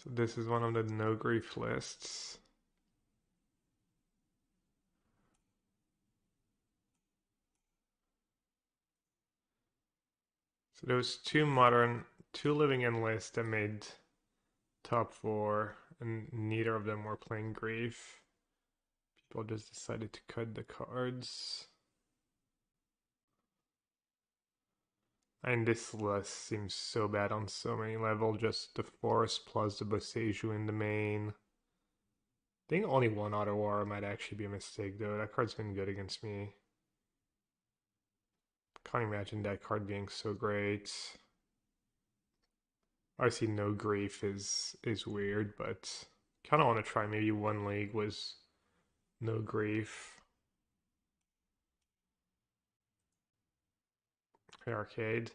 So this is one of the no grief lists. So there was two living in lists that made top four, and neither of them were playing grief. People just decided to cut the cards. And this list seems so bad on so many levels. Just the forest plus the Boseiju in the main. I think only one auto war might actually be a mistake though. That card's been good against me. Can't imagine that card being so great. Obviously no grief is weird, but kind of want to try maybe one league was no grief. Arcade.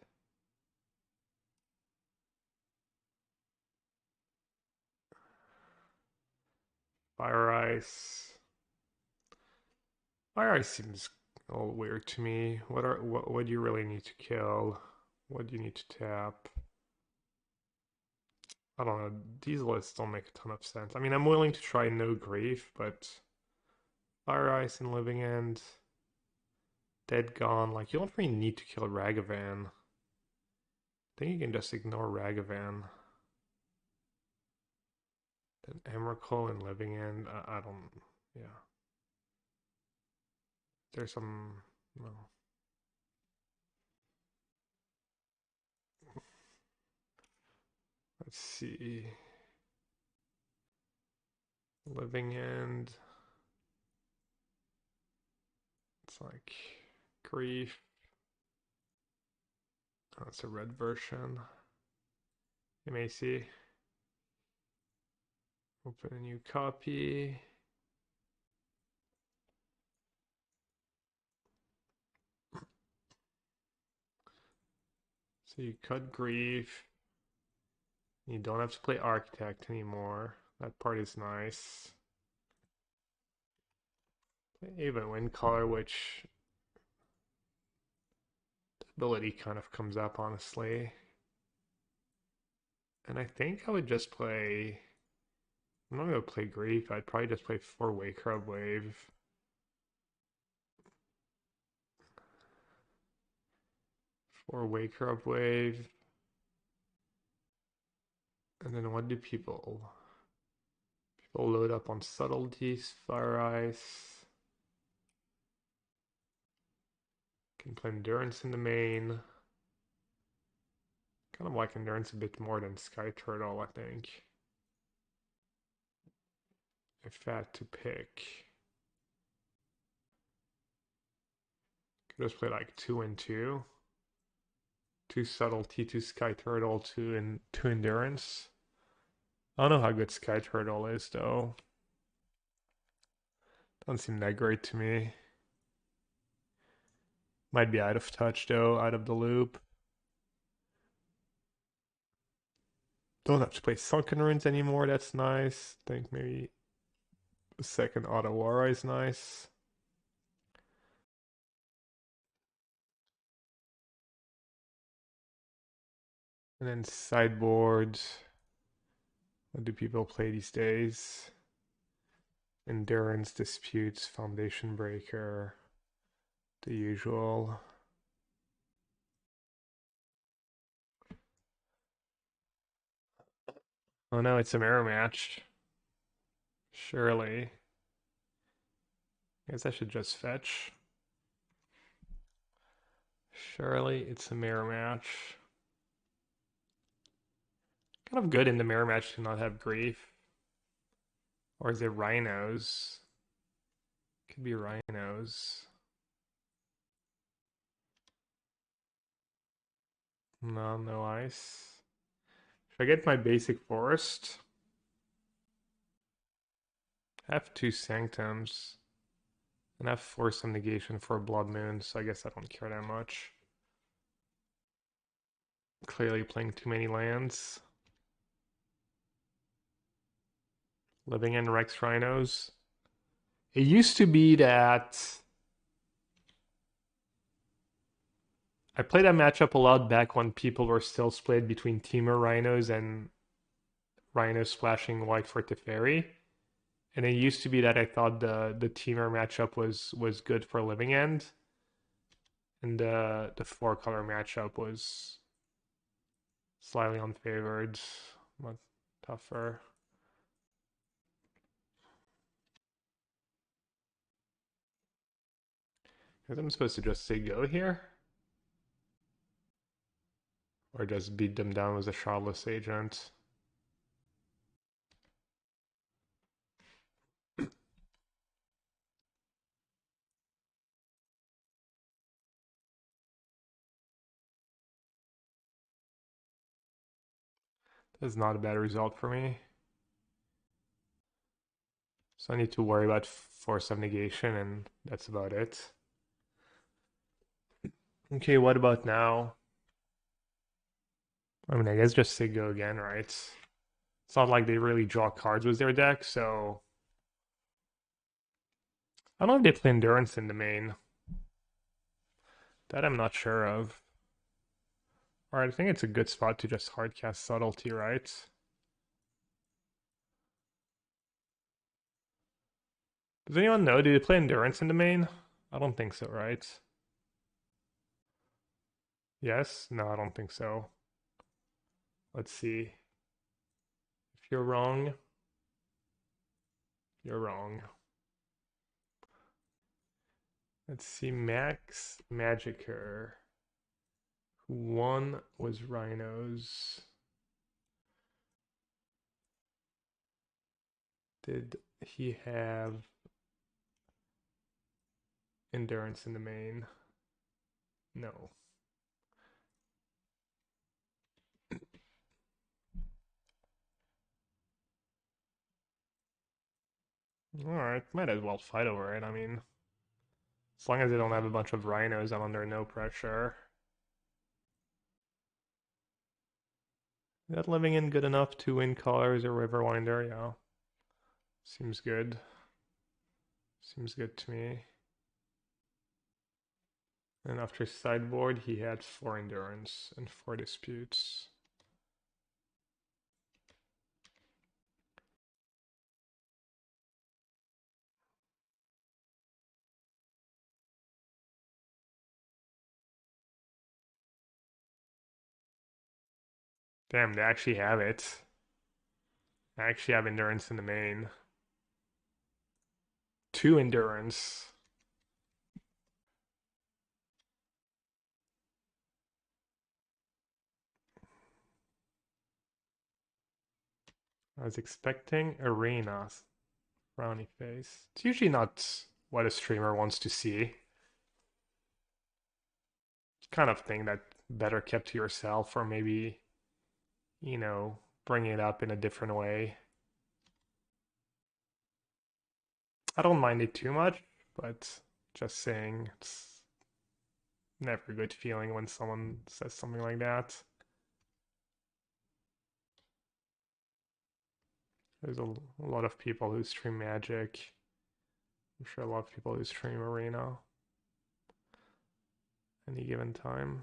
Fire Ice. Fire Ice seems a little weird to me. What do you really need to kill? What do you need to tap? I don't know. These lists don't make a ton of sense. I mean, I'm willing to try no grief, but Fire Ice and Living End, Dead Gone. Like, you don't really need to kill Ragavan. I think you can just ignore Ragavan. Then Emrakul and Living End. I don't. Yeah. There's some. No. Let's see. Living End. It's like grief. Oh, it's a red version. You may see. Open a new copy. So you cut grief. You don't have to play architect anymore. That part is nice. Play even wind color, which the ability kind of comes up honestly. And I think I would just play. I'm not gonna play grief. I'd probably just play 4 Wake Up Wave. 4 Wake Up Wave. And then what do people load up on subtleties, fire ice. Can play endurance in the main. Kind of like endurance a bit more than Sky Turtle, I think. If I had to pick. Could just play like 2 and 2. 2 subtlety, 2 Sky Turtle, 2 endurance. I don't know how good Sky Turtle is though. Doesn't seem that great to me. Might be out of touch though, out of the loop. Don't have to play Sunken Ruins anymore, that's nice. I think maybe the second Otawara is nice. And then sideboard. What do people play these days? Endurance, disputes, foundation breaker, the usual. Oh no, it's a mirror match. Surely. I guess I should just fetch. Surely it's a mirror match. Kind of good in the mirror match to not have grief. Or is it rhinos? Could be rhinos. No, no ice. Should I get my basic forest? I have 2 sanctums. And I have force some negation for a blood moon, so I guess I don't care that much. Clearly playing too many lands. Living in Rex Rhinos. It used to be that I played that matchup a lot back when people were still split between Temur Rhinos and Rhino splashing white for Teferi. And it used to be that I thought the Teamer matchup was good for Living End. And the 4-color matchup was slightly unfavored, but tougher. Because I'm supposed to just say go here? Or just beat them down with a Shardless Agent? That's not a bad result for me. So I need to worry about Force of Negation, and that's about it. Okay, what about now? I mean, I guess just say go again, right? It's not like they really draw cards with their deck, so... I don't know if they play Endurance in the main. That I'm not sure of. Alright, I think it's a good spot to just hardcast Subtlety, right? Does anyone know? Do they play Endurance in the main? I don't think so, right? Yes? No, I don't think so. Let's see. If you're wrong, you're wrong. Let's see. Max Magicer. Who won was Rhinos. Did he have Endurance in the main? No. Alright, might as well fight over it. I mean, as long as they don't have a bunch of Rhinos, I'm under no pressure. Is that Living In good enough to win colors or Riverwinder? Yeah. Seems good. Seems good to me. And after sideboard, he had 4 endurance and 4 disputes. Damn, they actually have it. I actually have endurance in the main. 2 endurance. I was expecting arena. Frowny face. It's usually not what a streamer wants to see. It's kind of thing that better kept to yourself, or maybe, you know, bring it up in a different way. I don't mind it too much, but just saying, it's never a good feeling when someone says something like that. There's a lot of people who stream Magic. I'm sure a lot of people who stream Arena any given time.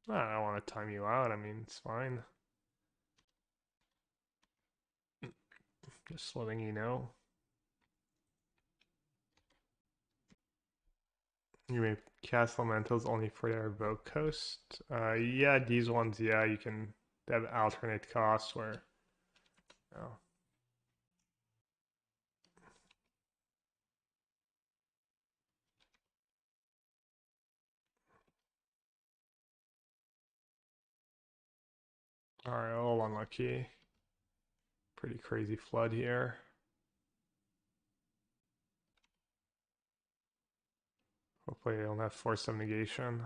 I don't want to time you out. I mean, it's fine. Just letting you know. You may cast elementals only for their evoke cost. Yeah, these ones, yeah, you can have alternate costs where. Oh. Alright, all unlucky. Pretty crazy flood here. Hopefully they don't have force of negation.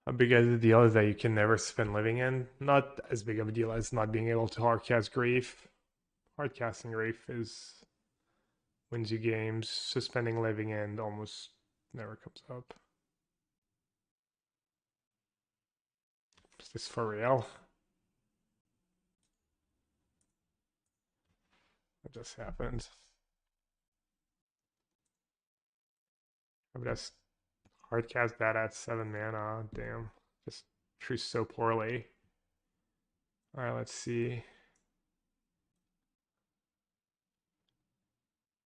How big of a deal is that you can never spend Living In? Not as big of a deal as not being able to hardcast Grief. Hardcasting Grief is wins you games. Suspending Living In almost never comes up. Is this for real? What just happened? I would just hardcast that at 7 mana. Damn. Just drew so poorly. Alright, let's see.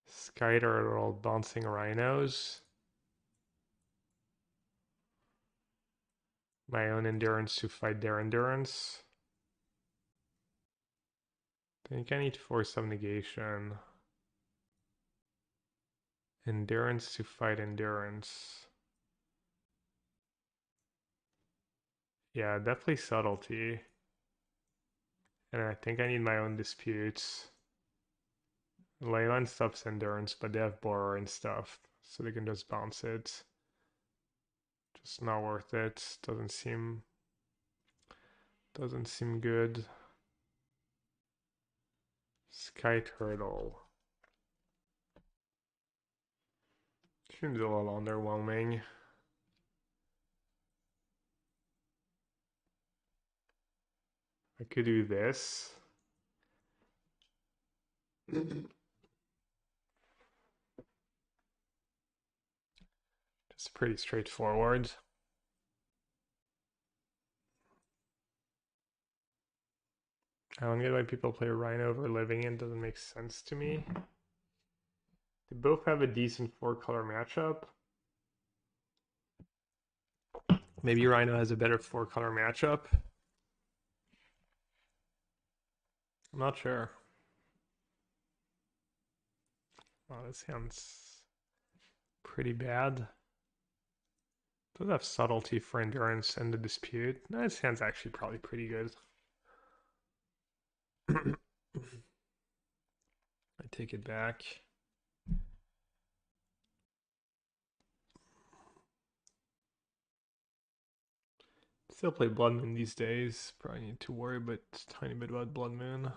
Skyter are all bouncing rhinos. My own endurance to fight their endurance. I think I need to force some negation. Endurance to fight endurance. Yeah, definitely subtlety. And I think I need my own disputes. Leyland stops endurance, but they have borrower and stuff, so they can just bounce it. Just not worth it. Doesn't seem good. Sky Turtle. Seems a little underwhelming. I could do this. Just pretty straightforward. I don't get why people play Rhino over Living In. Doesn't make sense to me. They both have a decent 4-color matchup. Maybe Rhino has a better 4-color matchup. I'm not sure. Oh, this sounds pretty bad. Does have subtlety for endurance and the dispute. No, this hand's actually probably pretty good. I take it back. Still play Blood Moon these days. Probably need to worry a tiny bit about Blood Moon.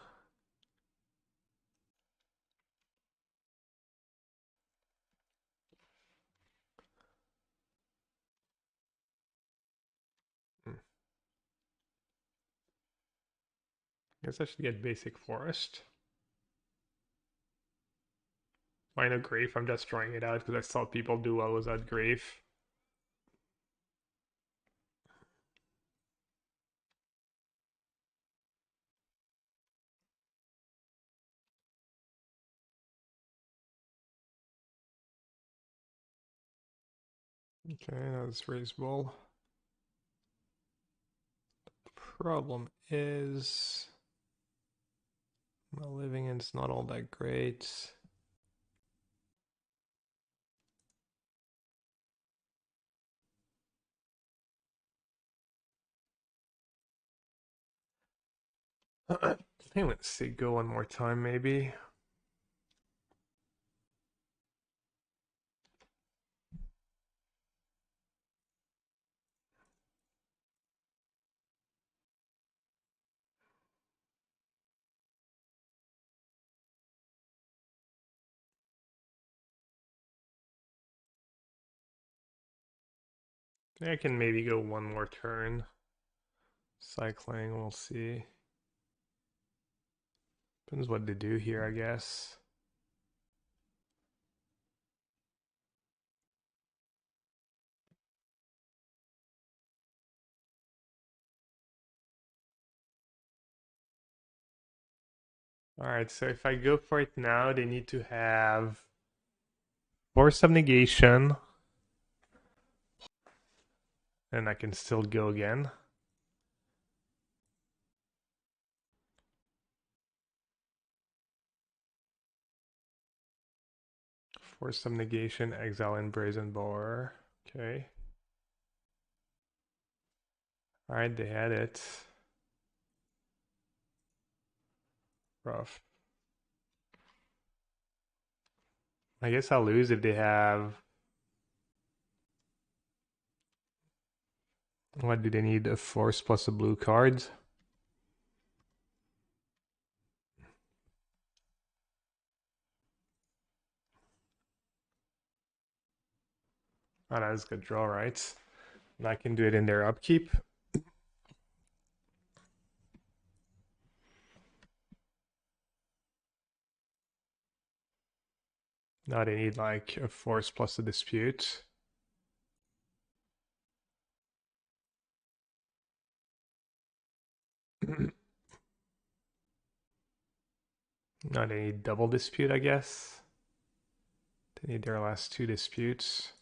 Guess I should get basic forest. Why no Grave? I'm just trying it out because I saw people do well without Grave. Okay, that's reasonable. The problem is my living in's not all that great. I think let's see, go one more time maybe. I can maybe go one more turn. Cycling, we'll see. Depends what to do here, I guess. Alright, so if I go for it now, they need to have Force of Negation. And I can still go again. Force of Negation, Exile and Brazen Boar. Okay. Alright, they had it. Rough. I guess I'll lose if they have... What do they need? A force plus a blue card? Oh, that's a good draw, right? And I can do it in their upkeep. Now they need like a force plus a dispute. Now they need double dispute, I guess. They need their last two disputes.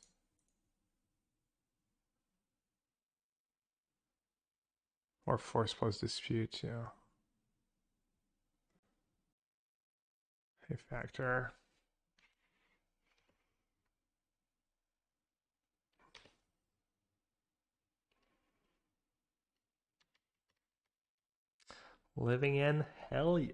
Or force plus dispute, yeah. A factor. Living in? Hell yeah.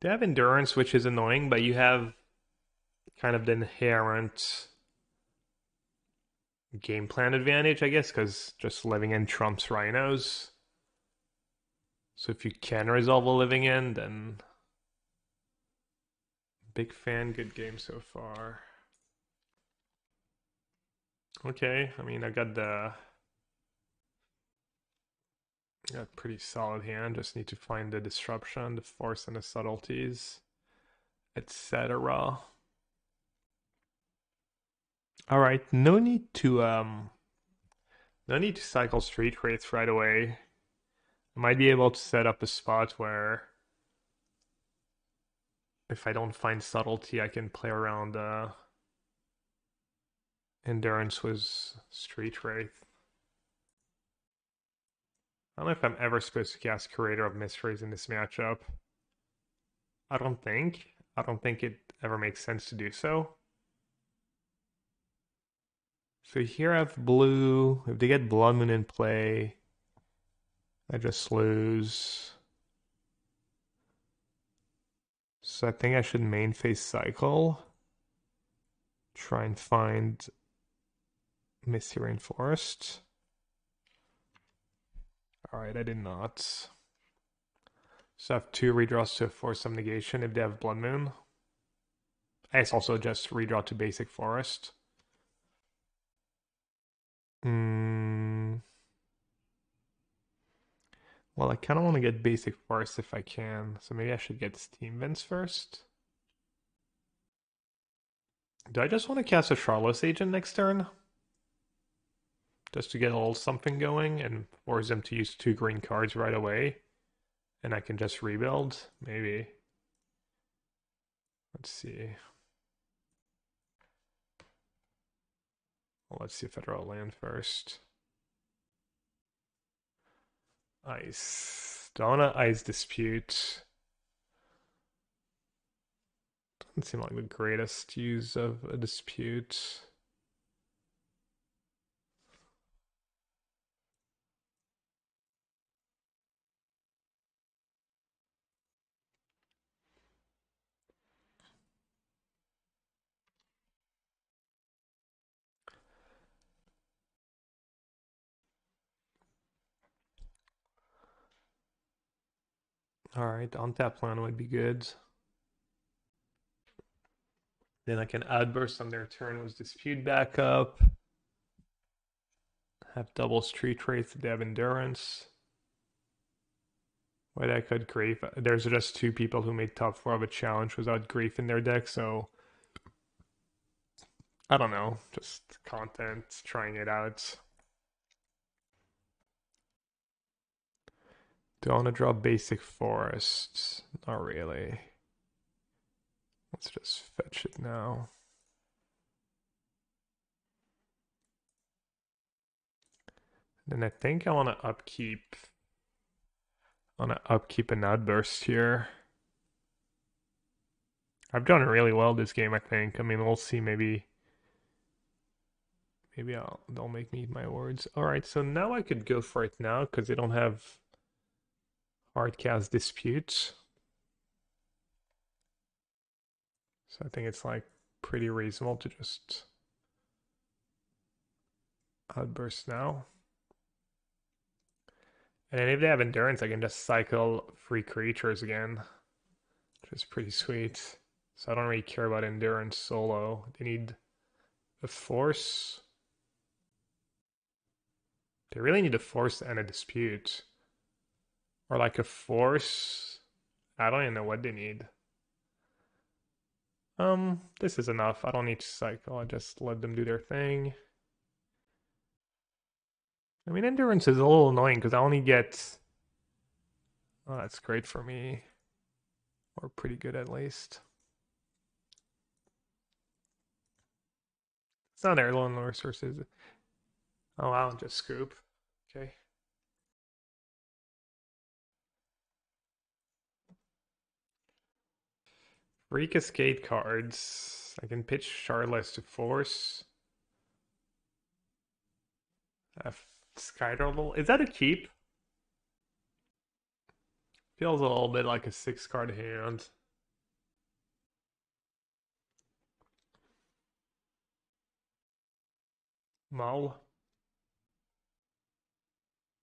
They have endurance, which is annoying, but you have kind of the inherent game plan advantage, I guess, because just living in trumps rhinos. So if you can resolve a living in, then big fan, good game so far. Okay, I mean, I got pretty solid hand. Just need to find the disruption, the force, and the subtleties, etc. All right, no need to cycle street wraiths right away. I might be able to set up a spot where if I don't find subtlety, I can play around endurance with street wraith. I don't know if I'm ever supposed to cast Creator of Mysteries in this matchup. I don't think. I don't think it ever makes sense to do so. So here I have blue. If they get Blood Moon in play, I just lose. So I think I should main phase cycle. Try and find Misty Rainforest. Alright, I did not. So I have two redraws to force some negation if they have Blood Moon. I guess also just redraw to basic forest. Well, I kind of want to get basic forest if I can, so maybe I should get Steam Vents first. Do I just want to cast a Charlos Agent next turn? Just to get a little something going and force them to use 2 green cards right away. And I can just rebuild? Maybe. Let's see. Well, let's see if I draw land first. Ice. Donna Ice Dispute. Doesn't seem like the greatest use of a dispute. Alright, untap land would be good. Then I can outburst on their turn with dispute backup. Have double street wraith if they have endurance. White deck had grief. There's just 2 people who made top 4 of a challenge without grief in their deck, so I don't know. Just content, trying it out. Do I want to draw basic forests? Not really. Let's just fetch it now. Then I think I want to upkeep. I want to upkeep an outburst here. I've done really well this game, I think. I mean, we'll see. Maybe they'll make me eat my words. All right, so now I could go for it now because they don't have hard cast disputes. So I think it's like pretty reasonable to just outburst now. And then if they have endurance, I can just cycle free creatures again, which is pretty sweet. So I don't really care about endurance solo. They need a force. They really need a force and a dispute. Or like a force. I don't even know what they need. This is enough. I don't need to cycle. I just let them do their thing. I mean, endurance is a little annoying because I only get. Oh, that's great for me. Or pretty good at least. It's not air loan resources. Oh, wow, just scoop. Okay. Free cascade cards. I can pitch Charless to force. Sky Double. Is that a keep? Feels a little bit like a 6-card hand. Mull.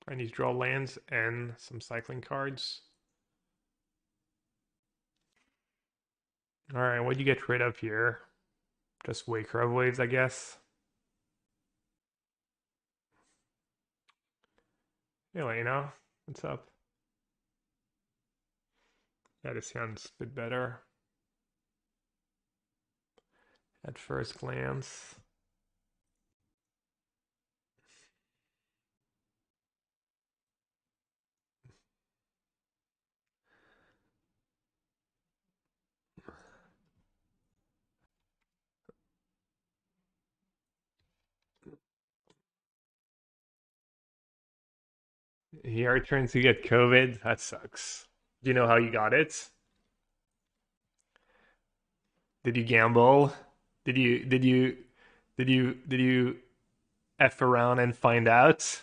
I need to draw lands and some cycling cards. Alright, what do you get rid of here? Just Waker of Waves, I guess. Hey, Lena. What's up? Yeah, this sounds a bit better at first glance. Here turns to get COVID. That sucks. Do you know how you got it? Did you gamble? Did you F around and find out?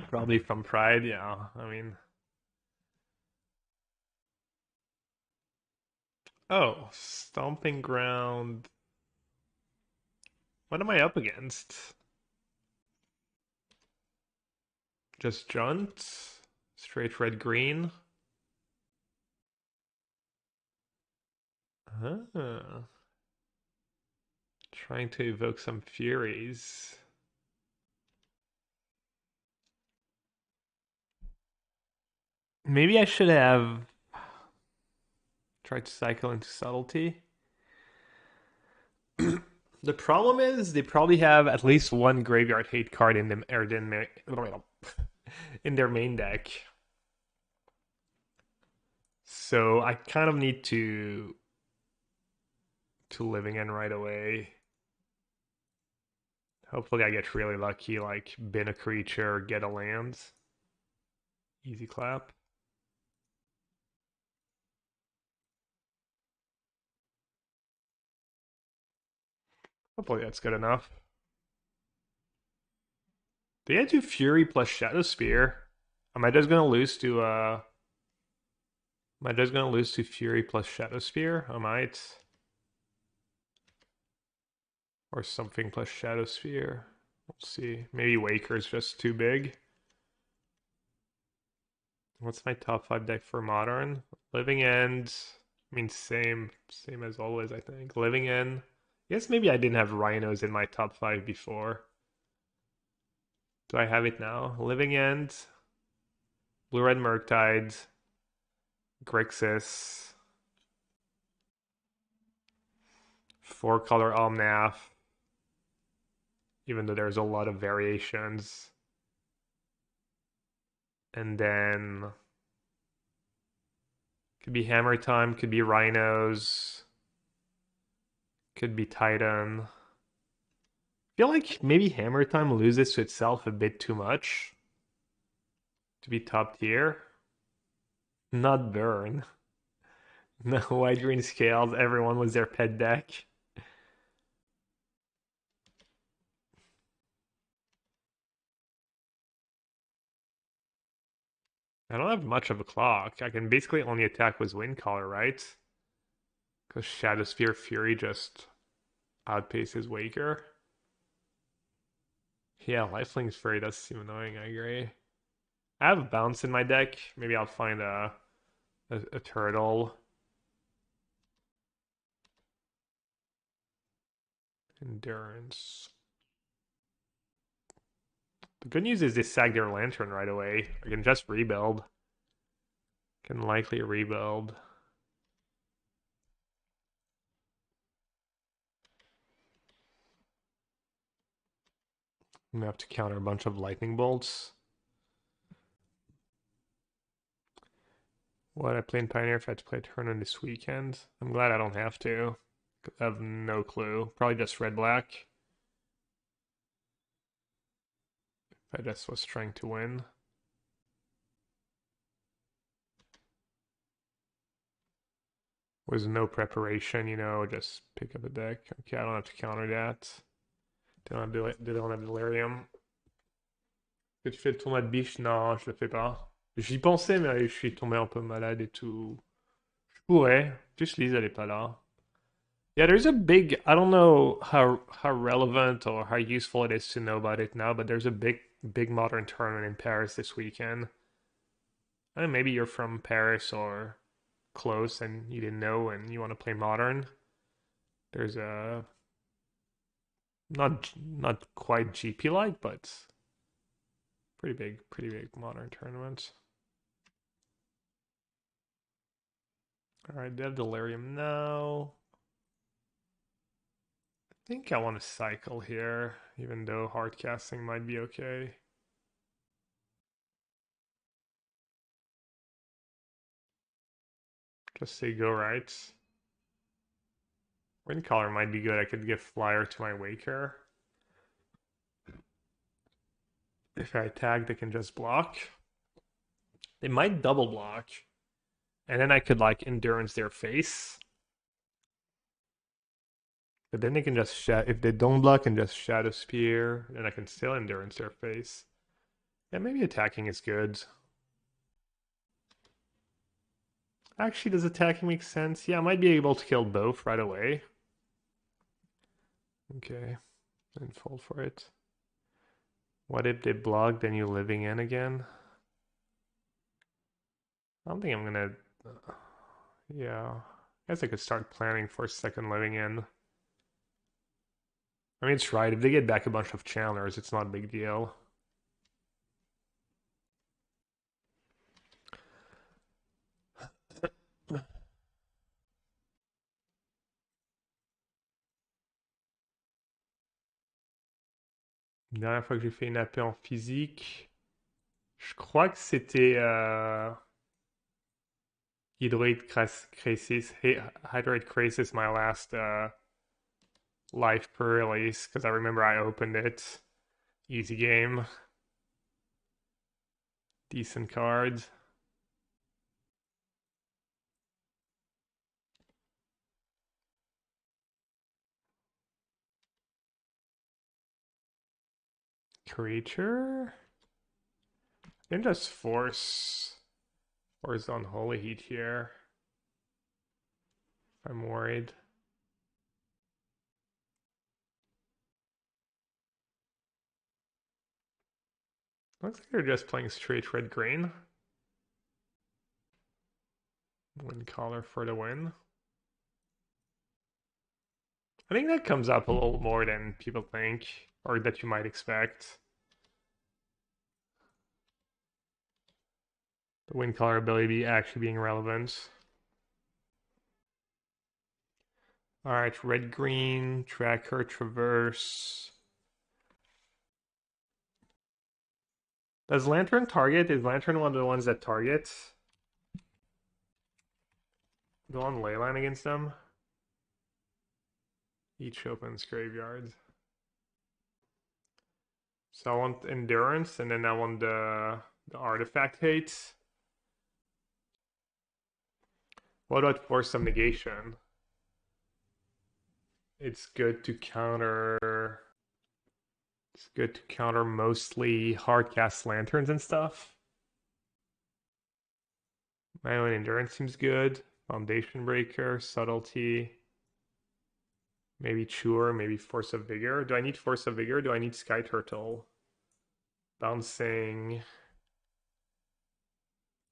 Probably from pride, yeah. I mean, oh, stomping ground. What am I up against? Just Junt? Straight red green? Ah, trying to evoke some Furies. Maybe I should have tried to cycle into Subtlety. The problem is they probably have at least one graveyard hate card in them or in their main deck. So I kind of need to living in right away. Hopefully I get really lucky, like bin a creature, get a land. Easy clap. Hopefully that's good enough. They had to Fury plus Shadow Spear. Am I just gonna lose to Am I just gonna lose to Fury plus Shadow Spear? I might. Or something plus Shadow Sphere. We'll see. Maybe Waker's just too big. What's my top 5 deck for Modern? Living End. I mean, same as always, I think. Living End. I guess maybe I didn't have Rhinos in my top 5 before. Do I have it now? Living End. Blue-Red Murktide. Grixis. 4-color Omnath. Even though there's a lot of variations. And then could be Hammer Time, could be Rhinos, could be Titan. I feel like maybe Hammer Time loses to itself a bit too much to be top tier. Not Burn. No, Wide Green Scales, everyone was their pet deck. I don't have much of a clock. I can basically only attack with Windcaller, right? Because Shadowsphere Fury just outpace his Waker. Yeah, Lifelink Fairy does seem annoying, I agree. I have a bounce in my deck. Maybe I'll find a turtle. Endurance. The good news is they sag their lantern right away. I can just rebuild. Can likely rebuild. I'm gonna have to counter a bunch of lightning bolts. What, I play in Pioneer if I had to play a tournament this weekend? I'm glad I don't have to. I have no clue. Probably just red-black. If I just was trying to win. Was no preparation, just pick up a deck. Okay, I don't have to counter that. They don't have delirium. Que tu fais le tournoi de biche? Non, je le fais pas. J'y pensais, mais je suis tombé un peu malade et tout. Je pourrais. Juste Lise, elle est pas là. Yeah, there's a big, I don't know how relevant or how useful it is to know about it now, but there's a big modern tournament in Paris this weekend. I mean, maybe you're from Paris or close and you didn't know and you want to play modern. There's a not quite GP like, but pretty big modern tournament. All right, they have delirium now. I think I want to cycle here, even though hard casting might be okay. Just say go right. Wind collar might be good. I could give flyer to my Waker. If I tag, they can just block. They might double block. And then I could like endurance their face. But then they can just if they don't block and just Shadow Spear, then I can still endurance their face. Yeah, maybe attacking is good. Actually, does attacking make sense? Yeah, I might be able to kill both right away. Okay, then fall for it. What if they block, then you're living in again? I don't think I'm gonna... yeah, I guess I could start planning for a second living in. I mean, it's right. If they get back a bunch of channelers, it's not a big deal. La dernière fois que j'ai fait une AP en physique, je crois que c'était Hydroid Crisis. Hydroid Crisis, my last life per release, because I remember I opened it. Easy game. Decent cards. Creature? Then just force Holy Heat here. I'm worried. Looks like they're just playing straight red green. Win color for the win. I think that comes up a little more than people think, or that you might expect. The win color ability actually being relevant. Alright, red green, tracker, traverse. Does Lantern target? Is Lantern one of the ones that targets? Go on Leyline against them. Each opens graveyard. So I want endurance, and then I want the artifact hate. What about force of negation? It's good to counter. It's good to counter mostly hard cast lanterns and stuff. My own endurance seems good. Foundation breaker, subtlety. Maybe Chewer, maybe Force of Vigor. Do I need Force of Vigor? Do I need Sky Turtle? Bouncing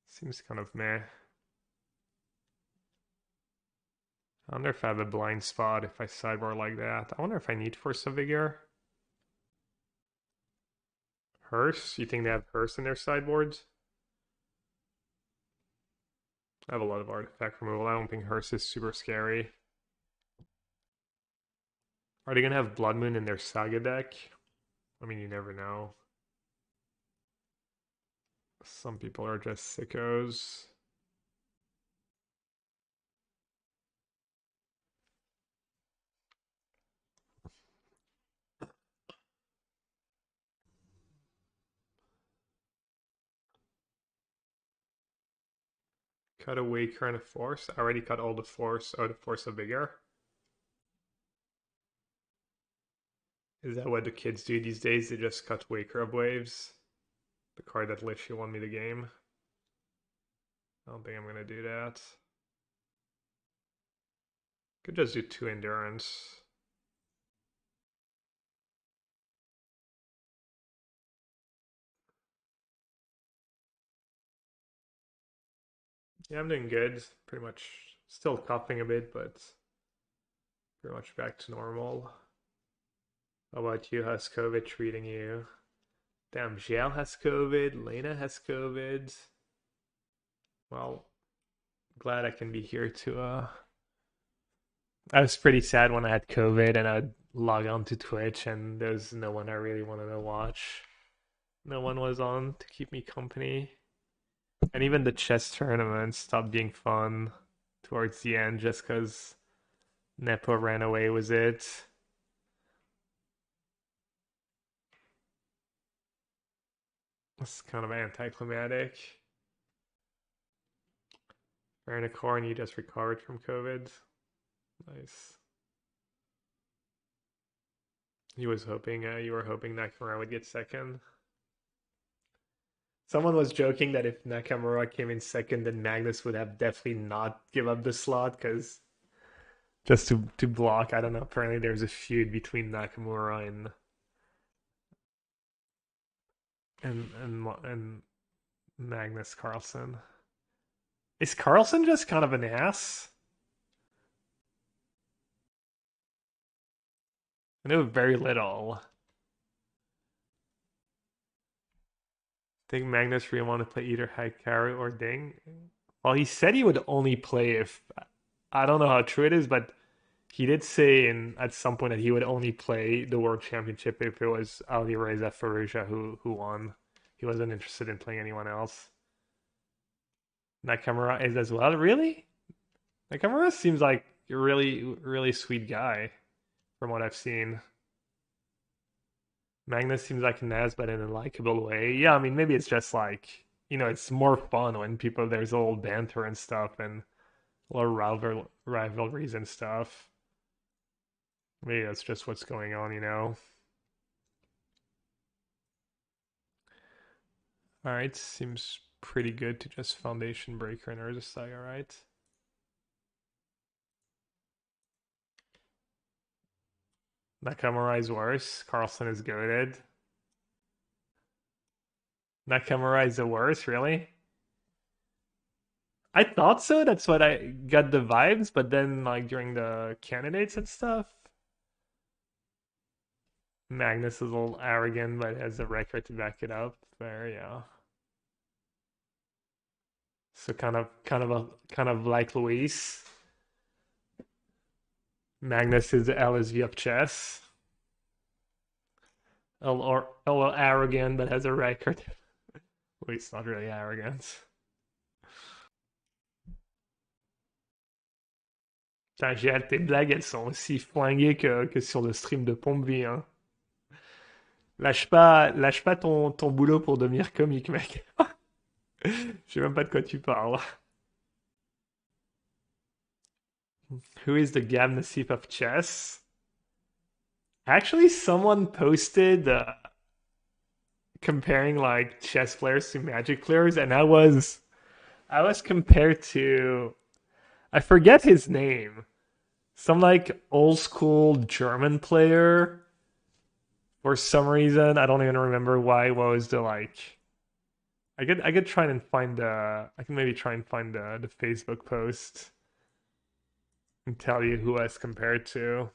seems kind of meh. I wonder if I have a blind spot if I sideboard like that. I wonder if I need Force of Vigor. Hearse? You think they have Hearse in their sideboards? I have a lot of artifact removal. I don't think Hearse is super scary. Are they gonna have Blood Moon in their Saga deck? I mean, you never know. Some people are just sickos. Cut a Waker and a Force. I already cut all the Force. Oh, the Force of Vigor. Is that what the kids do these days? They just cut Waker of Waves? The card that literally won me the game. I don't think I'm gonna do that. Could just do 2 Endurance. Yeah, I'm doing good. Pretty much still coughing a bit, but pretty much back to normal. How about you? How's COVID treating you? Damn, Jiao has COVID. Lena has COVID. Well, glad I can be here to I was pretty sad when I had COVID and I'd log on to Twitch and there's no one I really wanted to watch. No one was on to keep me company. And even the chess tournament stopped being fun towards the end just because Nepo ran away with it. It's kind of anticlimactic. Vernicorn, you just recovered from COVID. Nice. You were hoping Nakamura would get second. Someone was joking that if Nakamura came in second, then Magnus would have definitely not give up the slot because just to block. I don't know. Apparently, there's a feud between Nakamura and Magnus Carlsen. Is Carlsen just kind of an ass? I know very little. Think Magnus really want to play either Hikaru or Ding? Well, he said he would only play if I don't know how true it is, but he did say at some point that he would only play the World Championship if it was Ali Reza Faruja who won. He wasn't interested in playing anyone else. Nakamura is as well. Really? Nakamura seems like a really sweet guy from what I've seen. Magnus seems like a Naz, but in a likable way. Yeah, I mean, maybe it's just like, it's more fun when there's a little banter and stuff and a little rivalries and stuff. Maybe that's just what's going on. Alright, seems pretty good to just Foundation Breaker and Urza Saga, right? Nakamura is worse. Carlsen is goated. Nakamura is the worst, really? I thought so. That's what I got the vibes, but then like during the candidates and stuff, Magnus is a little arrogant, but has a record to back it up. Fair, yeah. So kind of like Luis. Magnus is the LSV of chess. A little arrogant, but has a record. Luis not really arrogant. Putain, j'ai hâte, tes blagues, elles sont aussi flinguées que sur le stream de Pombi, hein. Lâche pas ton boulot pour devenir comique, mec. Je sais même pas de quoi tu parles. Who is the Gab Nassif of chess? Actually, someone posted comparing like chess players to Magic players, and I was compared to I forget his name, Some like old school German player for some reason. I don't even remember why. What was the like? I could try and find I can maybe try and find the Facebook post and tell you who I was compared to.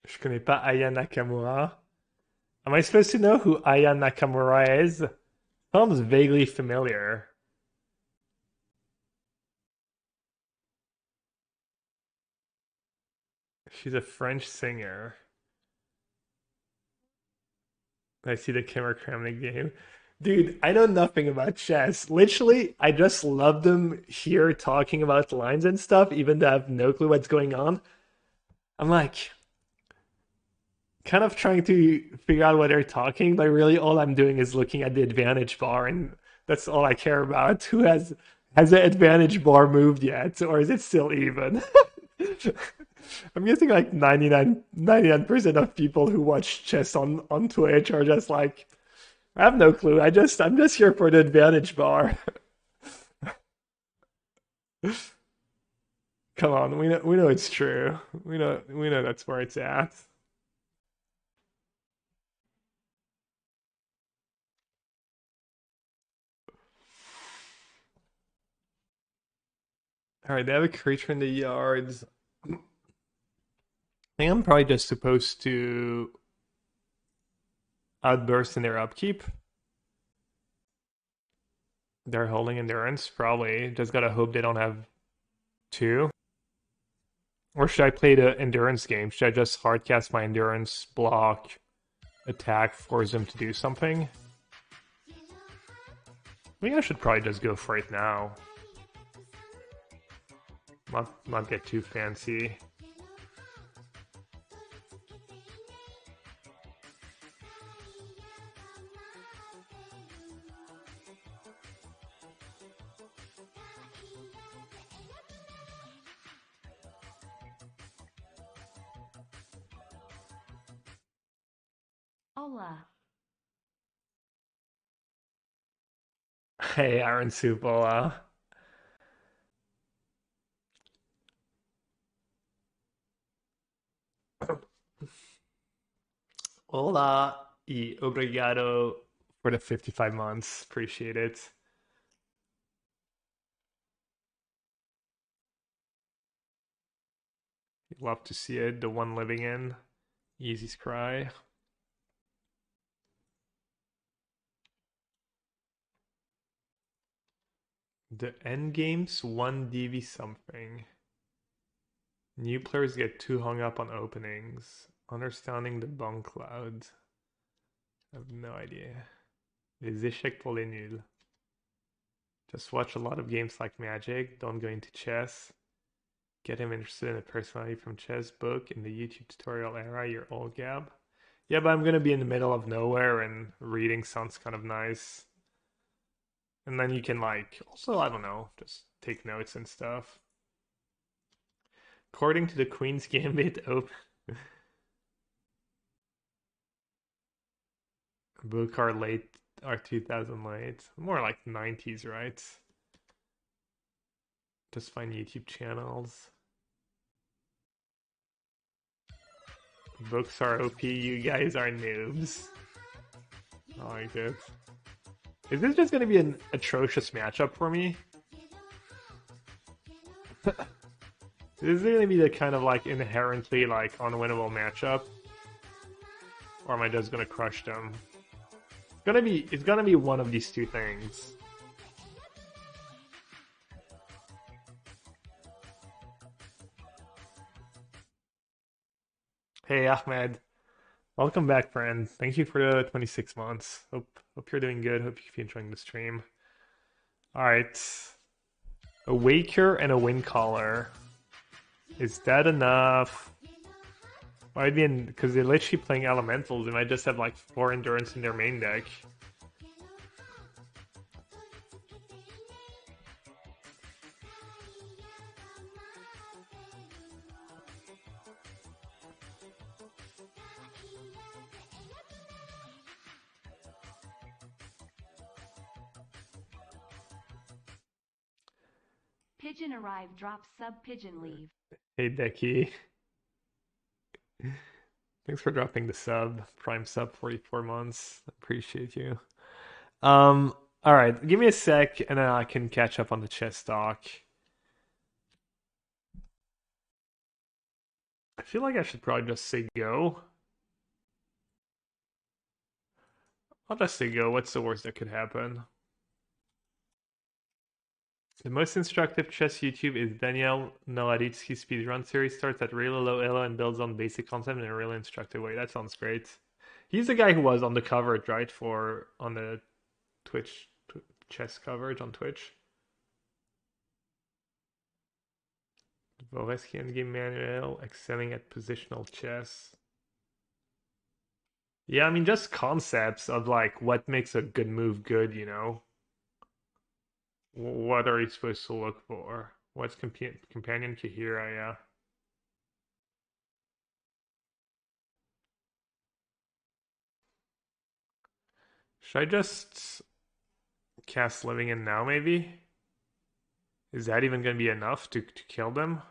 Je connais pas Aya Nakamura. Am I supposed to know who Aya Nakamura is? Sounds vaguely familiar. She's a French singer. I see the camera cramming game. Dude, I know nothing about chess. Literally, I just love them here talking about lines and stuff, even though I have no clue what's going on. I'm like, kind of trying to figure out what they're talking, but really all I'm doing is looking at the advantage bar, and that's all I care about. Who has the advantage bar moved yet, or is it still even? I'm guessing like 99% of people who watch chess on Twitch are just like, I have no clue. I'm just here for the advantage bar. Come on, we know it's true. We know that's where it's at. All right, they have a creature in the yards. I think I'm probably just supposed to outburst in their upkeep. They're holding endurance, probably. Just gotta hope they don't have two. Or should I play the endurance game? Should I just hardcast my endurance, block, attack, force them to do something? I think I should probably just go for it now. Not get too fancy. Hola. Hey, Aaron Supola. Hola y obrigado for the 55 months. Appreciate it. Love to see it. The one living in. Easy's cry. The end game's 1 DV something. New players get too hung up on openings. Understanding the bunk cloud. I have no idea. Les échecs pour les nuls. Just watch a lot of games like Magic. Don't go into chess. Get him interested in a personality from chess book in the YouTube tutorial era. You're old, Gab. Yeah, but I'm gonna be in the middle of nowhere, and reading sounds kind of nice. And then you can like also, I don't know, just take notes and stuff. According to the Queen's Gambit open book are late are 2000 late. More like 90s, right? Just find YouTube channels. Books are OP, you guys are noobs. I like it. Is this just gonna be an atrocious matchup for me? Is it gonna be the kind of like inherently like unwinnable matchup? Or am I just gonna crush them? It's gonna be one of these two things. Hey Ahmed. Welcome back, friend. Thank you for the 26 months. Hope you're doing good. Hope you're enjoying the stream. Alright. A Waker and a Wind Caller. Is that enough? I mean, because they're literally playing elementals, they might just have like 4 endurance in their main deck. Pigeon arrived, drop sub pigeon leave. Hey, Becky. Thanks for dropping the sub. Prime sub 44 months. Appreciate you. All right. Give me a sec and then I can catch up on the chess talk. I feel like I should probably just say go. I'll just say go. What's the worst that could happen? The most instructive chess YouTube is Daniel Nowaditsky speedrun series. Starts at really low elo and builds on basic concept in a really instructive way. That sounds great. He's the guy who was on the coverage, right? For on the Twitch chess coverage on Twitch. Voreski endgame manual, excelling at positional chess. Yeah, I mean just concepts of like what makes a good move good, you know? What are you supposed to look for? What's companion Kahira, yeah. Should I just cast Living In now, maybe? Is that even going to be enough to kill them?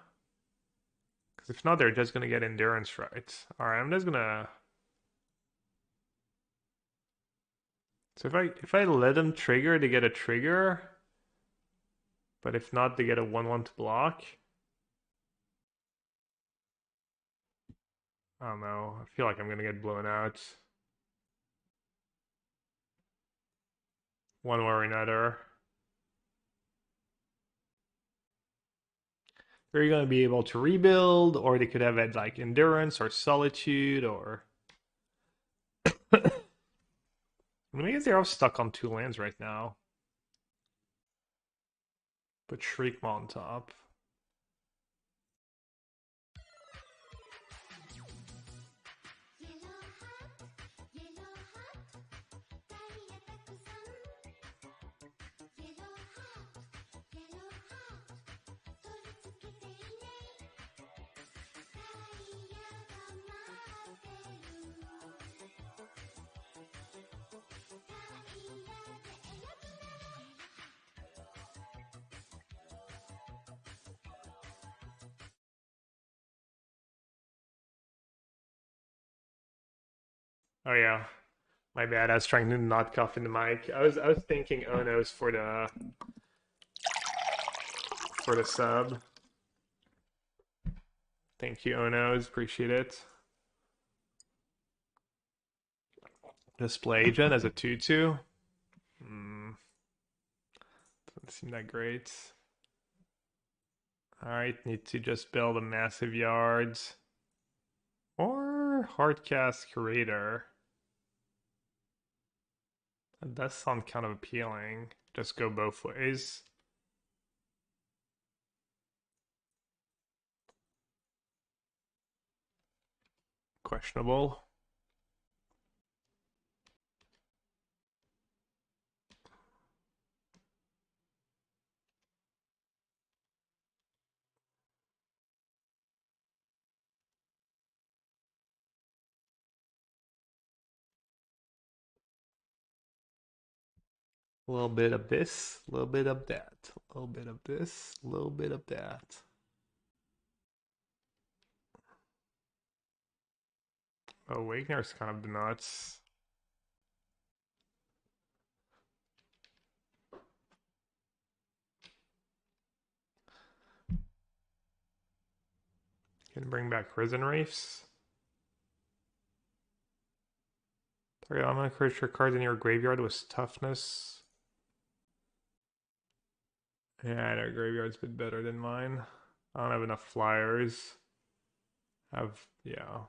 Because if not, they're just going to get endurance, right? Alright, I'm just going to... So if I let them trigger, they get a trigger. But if not, they get a 1/1 to block. I don't know. I feel like I'm going to get blown out. One way or another. They're going to be able to rebuild, or they could have had like endurance or solitude, or I guess they're all stuck on 2 lands right now. Put Shriekmaw on top. Oh yeah, my bad. I was trying to not cough in the mic. I was thinking Onos for the sub. Thank you, Onos. Appreciate it. Display agent as a 2/2. Doesn't seem that great. Alright, need to just build a massive yards. Or hardcast curator. That does sound kind of appealing. Just go both ways. Questionable. A little bit of this, a little bit of that, a little bit of this, a little bit of that. Oh, Wagner's kind of nuts. Can bring back Risen Reefs. Target element creature card in your graveyard with toughness. Yeah, their graveyard's a bit better than mine. I don't have enough flyers. Yeah.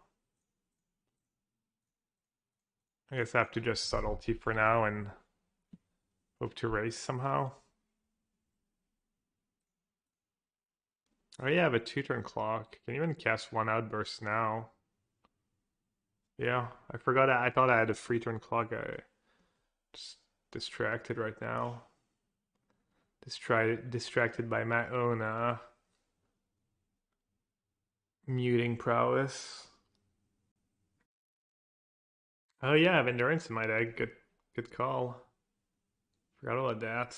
I guess I have to just subtlety for now and hope to race somehow. Oh yeah, I have a 2-turn clock. Can even cast 1 outburst now. Yeah, I forgot. I thought I had a 3-turn clock. I just distracted right now. Distracted by my own muting prowess. Oh yeah, I have endurance in my deck. Good call. Forgot all of that.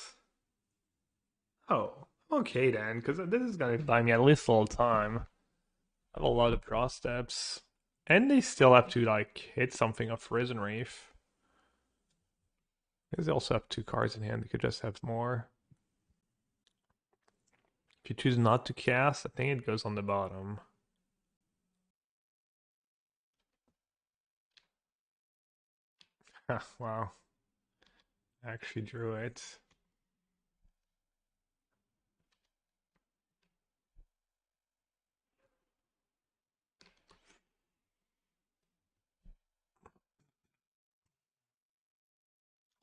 Oh, Okay then, because this is gonna buy me at least a little time. I have a lot of draw steps. And they still have to like hit something of Risen Reef. Because they also have two cards in hand, they could just have more. If you choose not to cast, I think it goes on the bottom. Wow. I actually drew it.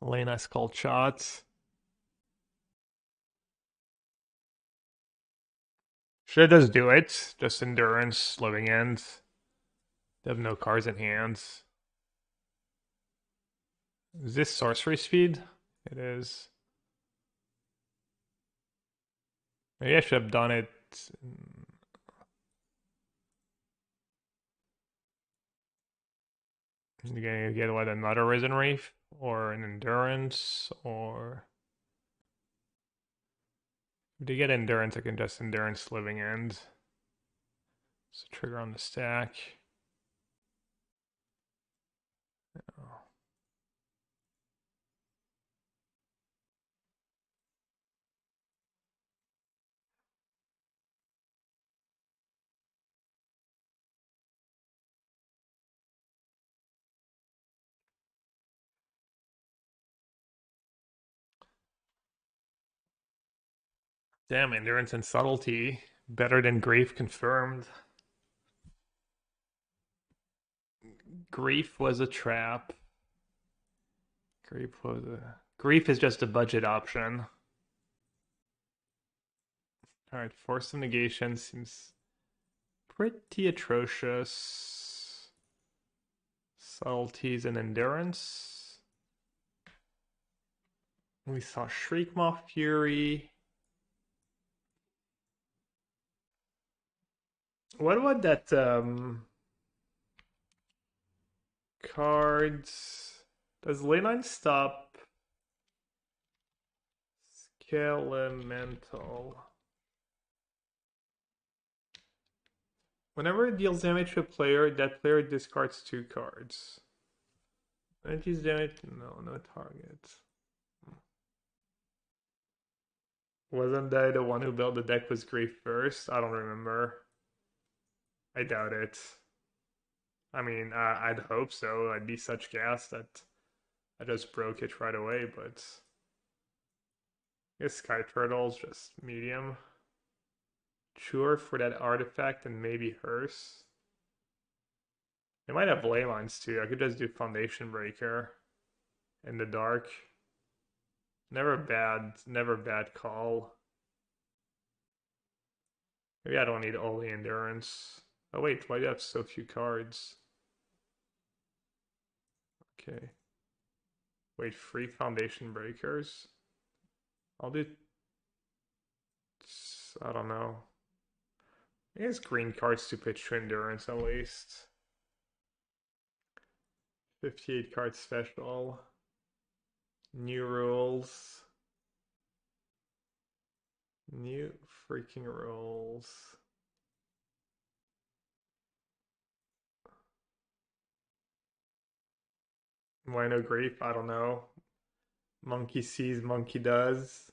Lane ice cold shot. Should just do it. Just endurance, living end. They have no cards in hand. Is this sorcery speed? It is. Maybe I should have done it. You're gonna get what, another Risen Reef? Or an endurance? Or if they get endurance, I can just endurance living end. So trigger on the stack. Oh. Damn, endurance and subtlety. Better than grief confirmed. Grief was a trap. Grief is just a budget option. Alright, Force of Negation seems pretty atrocious. Subtleties and endurance. We saw Shriekmaw Fury. What about that cards? Does Leyline stop Skelemental? Whenever it deals damage to a player, that player discards two cards. When it deals damage, no target. Wasn't I the one who built the deck with Grief first? I don't remember. I doubt it. I mean, I'd hope so. I'd be such gas that I just broke it right away, but I guess Sky Turtle's just medium. Sure for that artifact and maybe Hearse. They might have ley lines too. I could just do Foundation Breaker in the dark. Never bad call. Maybe I don't need all the endurance. Oh wait, why do you have so few cards? Okay. Wait, free Foundation Breakers? I'll do... I don't know. I guess green cards to pitch to endurance at least. 58 card special. New rules. New freaking rules. Why no grief? I don't know. Monkey sees, monkey does.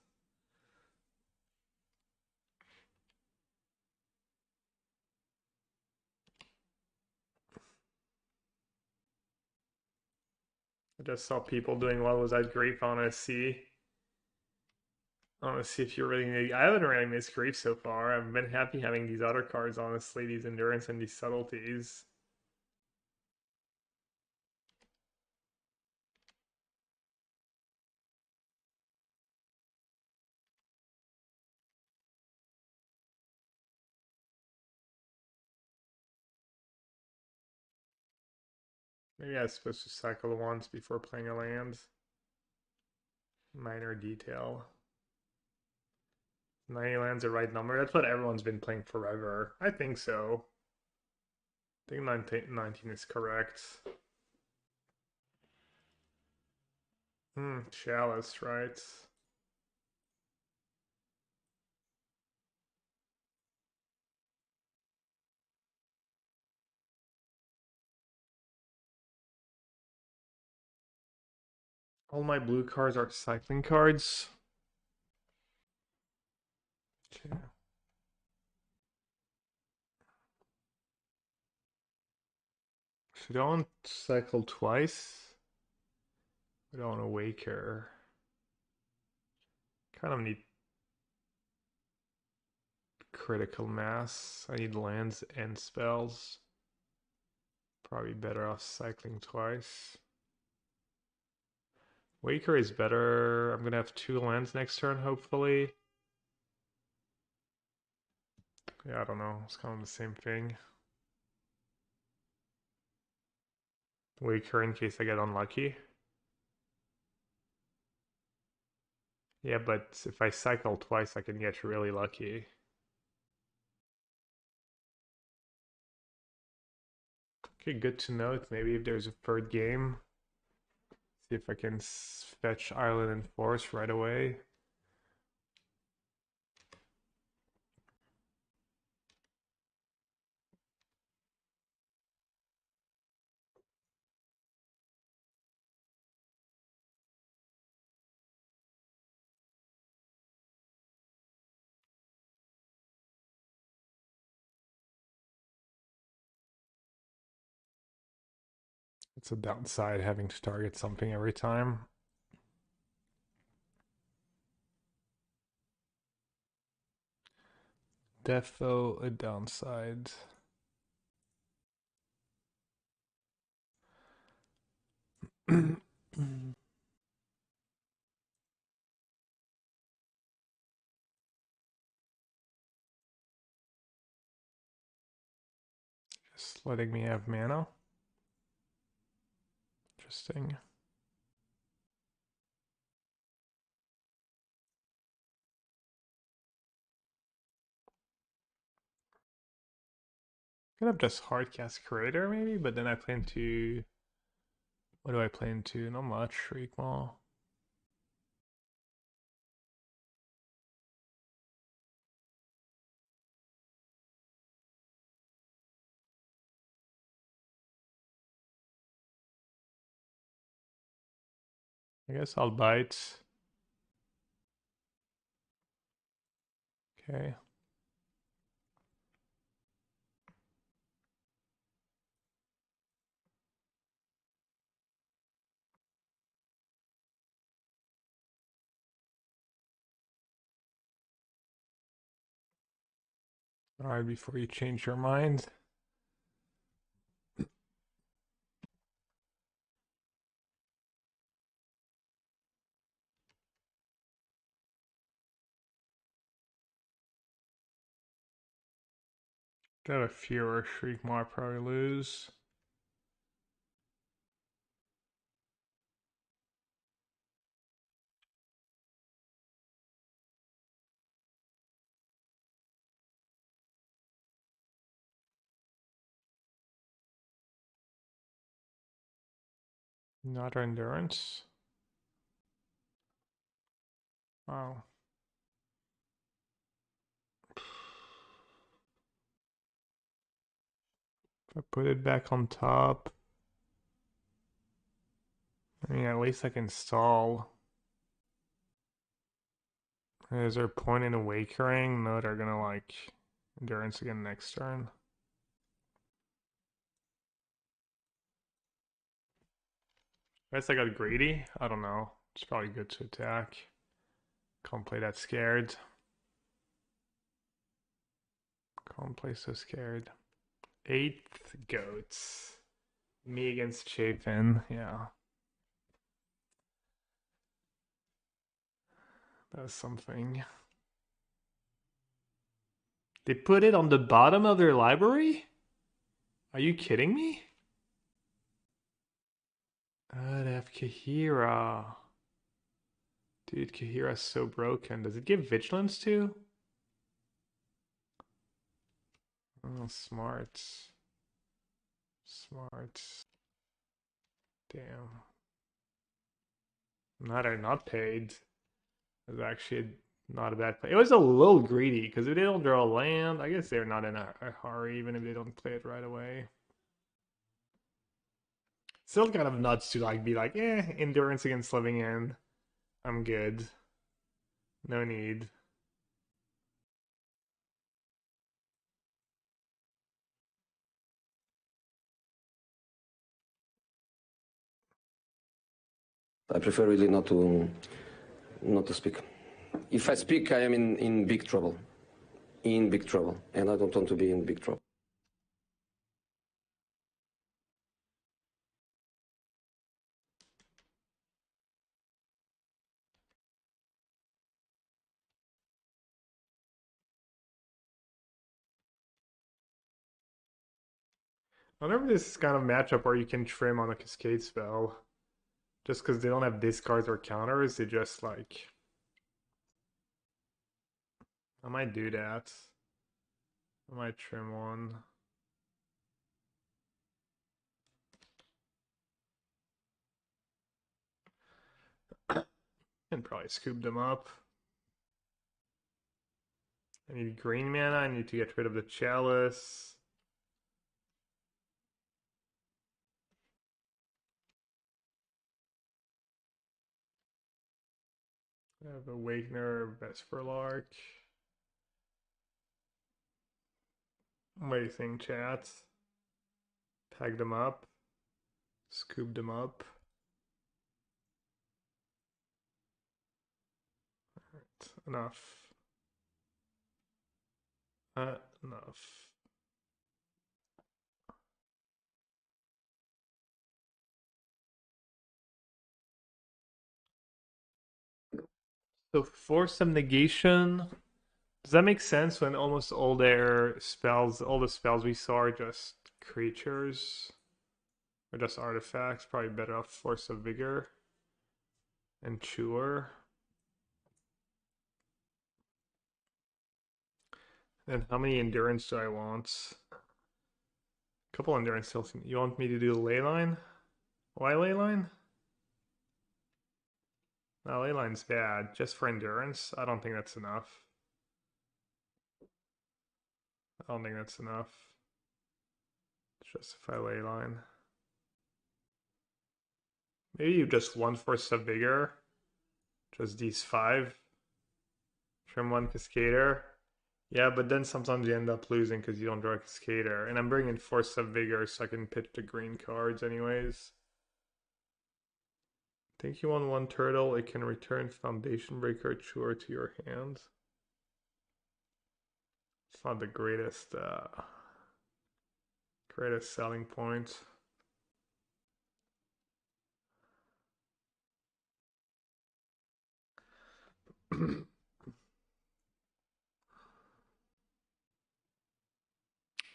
I just saw people doing well with that grief on SC. I want to see if you're really. I haven't really missed grief so far. I've been happy having these other cards, honestly, these endurance and these subtleties. Maybe I was supposed to cycle once before playing a land. Minor detail. 90 lands the right number. That's what everyone's been playing forever. I think so. I think 19 is correct. Chalice, right? All my blue cards are cycling cards. Okay. So don't cycle twice. We don't want to wake her. Kind of need critical mass. I need lands and spells. Probably better off cycling twice. Waker is better. I'm gonna have 2 lands next turn, hopefully. Yeah, I don't know. It's kind of the same thing. Waker in case I get unlucky. Yeah, but if I cycle twice, I can get really lucky. Okay, good to know. Maybe if there's a third game, see if I can fetch Island and Force right away. It's a downside having to target something every time. Defo a downside. Just letting me have mana. Interesting. Could have just hardcast Creator maybe, but then I plan to. What do I plan to? Not much. Shriekmaw. I guess I'll bite. Okay. Alright, before you change your mind. Got a fewer Shriekmaw, I probably lose. Not endurance. Wow. If I put it back on top, I mean, at least I can stall. Is there a point in Awakening? No, they're gonna like endurance again next turn. I guess I got greedy. I don't know. It's probably good to attack. Can't play that scared. Can't play so scared. 8th goats. Me against Chafin. Yeah. That's something. They put it on the bottom of their library? Are you kidding me? They have Kahira. Dude, Kahira's so broken. Does it give Vigilance too? Oh, smart. Smart. Damn. Not paid. It was actually not a bad play. It was a little greedy because if they don't draw a land, I guess they're not in a hurry even if they don't play it right away. Still kind of nuts to like be like, endurance against living in. I'm good. No need. I prefer really not to speak. If I speak, I am in big trouble. In big trouble. And I don't want to be in big trouble. I wonder if this is kind of matchup where you can trim on a cascade spell. Just because they don't have discards or counters, they just like... I might do that. I might trim one. And probably scoop them up. I need green mana, I need to get rid of the chalice. I have Awakener, Vesper Lark. What do you think, chat? Tag them up. Scoop them up. Alright, enough. Enough. So force of negation. Does that make sense when almost all their spells, all the spells we saw are just creatures? Or just artifacts? Probably better off force of vigor and chewer. And how many endurance do I want? A couple endurance still. You want me to do leyline? Why leyline? No, leyline's bad. Just for endurance? I don't think that's enough. I don't think that's enough to justify leyline. Maybe you just one force of vigor. Just these 5. Trim one Cascader. Yeah, but then sometimes you end up losing because you don't draw a Cascader. And I'm bringing Force of Vigor so I can pitch the green cards anyways. Think you want one turtle, it can return Foundation Breaker Chewer to your hand. It's not the greatest selling point.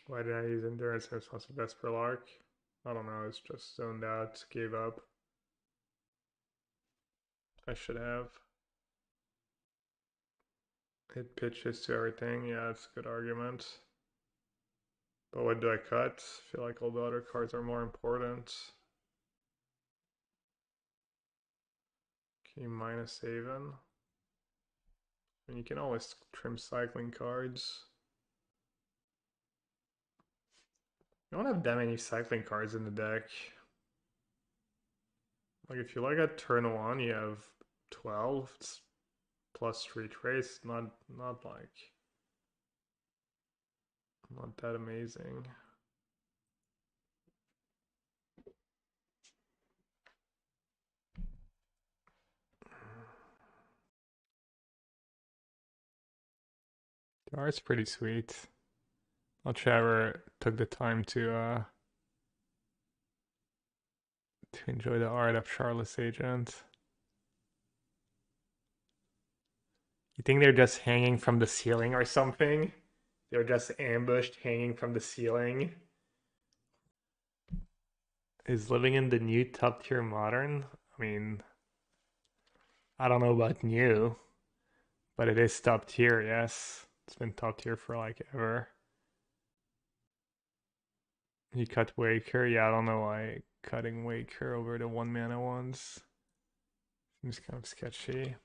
Why did I use Endurance in response to Vesper Lark? I don't know, it's just zoned out, gave up. I should have. It pitches to everything, yeah, it's a good argument. But what do I cut? I feel like all the other cards are more important. Okay, minus Haven. And you can always trim cycling cards. You don't have that many cycling cards in the deck. Like if you look at turn 1, you have 12. It's plus 3 trace. Not that amazing. The art's pretty sweet. Not sure I ever took the time to enjoy the art of Charlotte's Agent. You think they're just hanging from the ceiling or something? They're just ambushed hanging from the ceiling. Is living in the new top tier modern? I mean, I don't know about new, but it is top tier, yes. It's been top tier for like ever. You cut Waker? Yeah, I don't know why cutting Waker over the 1 mana ones seems kind of sketchy.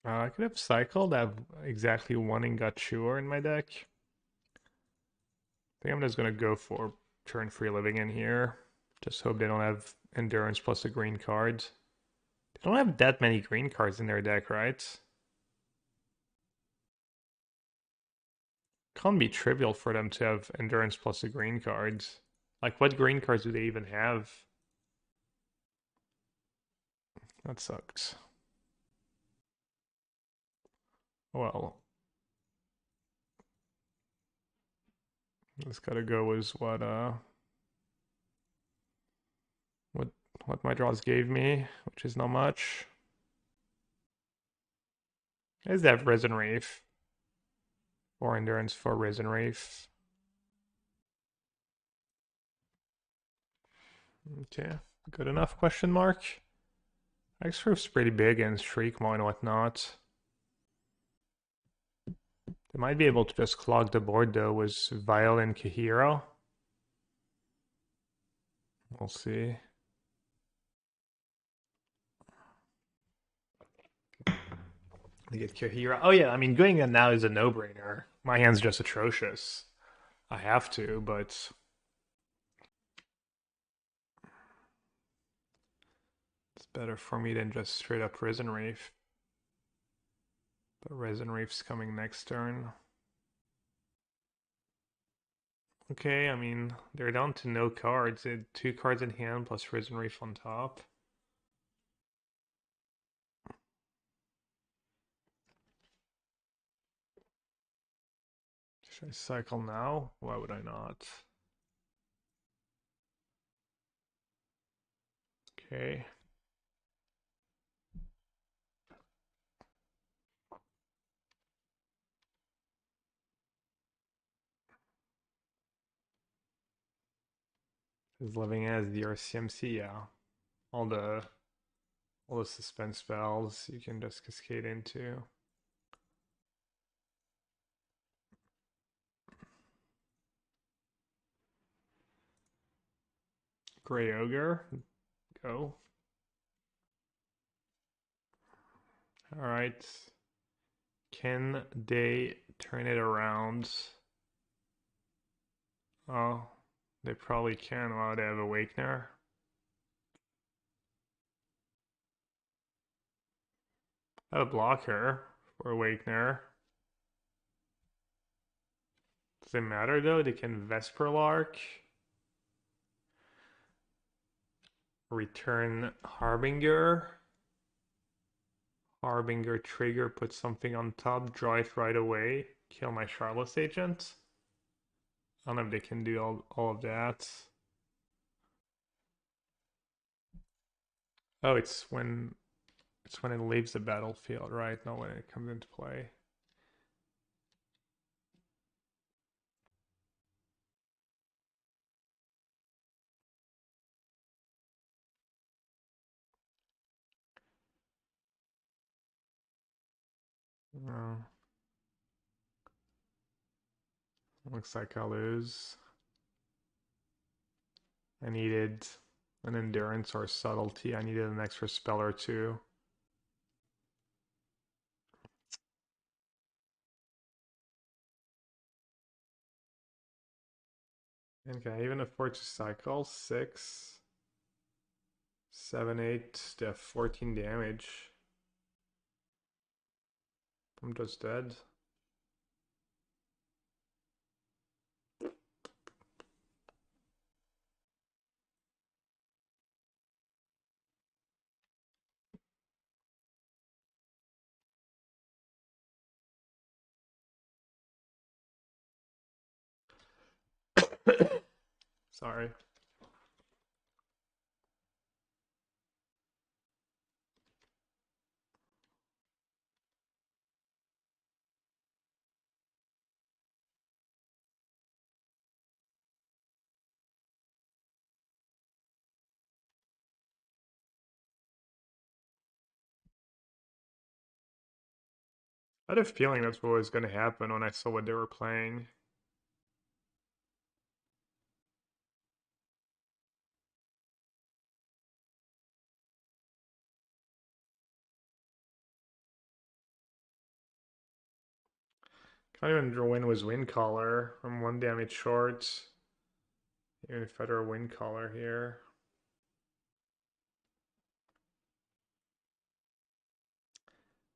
I could have cycled. I have exactly one Ingature in my deck. I think I'm just gonna go for turn free living in here. Just hope they don't have endurance plus a green card. They don't have that many green cards in their deck, right? Can't be trivial for them to have endurance plus a green card. Like, what green cards do they even have? That sucked. Well, this gotta go as what what my draws gave me, which is not much. Is that Risen Reef? Or endurance for Risen Reef. Okay, good enough, question mark. X-Roof's pretty big and Shriekmaw and whatnot. They might be able to just clog the board though with Vile and Kahira. We'll see. They get Kahira. Oh yeah, I mean doing it now is a no-brainer. My hand's just atrocious. I have to, but it's better for me than just straight up Risen Reef. But Risen Reef's coming next turn. Okay, I mean, they're down to no cards. They had 2 cards in hand plus Risen Reef on top. Should I cycle now? Why would I not? Okay. Is living as the RCMC, yeah. All the all the suspense spells you can just cascade into. Grey Ogre, go. Alright. Can they turn it around? Oh, they probably can. Wow, they have Awakener. I have a blocker for Awakener. Does it matter though? They can Vesperlark. Return Harbinger. Harbinger trigger, put something on top, draw it right away, kill my Charlotte's Agent. I don't know if they can do all of that. Oh, it's when it leaves the battlefield, right? Not when it comes into play. Oh, looks like I lose. I needed an endurance or subtlety. I needed an extra spell or two. And can I even afford to cycle? 6, 7, 8, they have 14 damage. I'm just dead. Sorry. I had a feeling that's what was going to happen when I saw what they were playing. Can't even win with Wind Caller. I'm 1 damage short. Even if I draw Wind Caller here.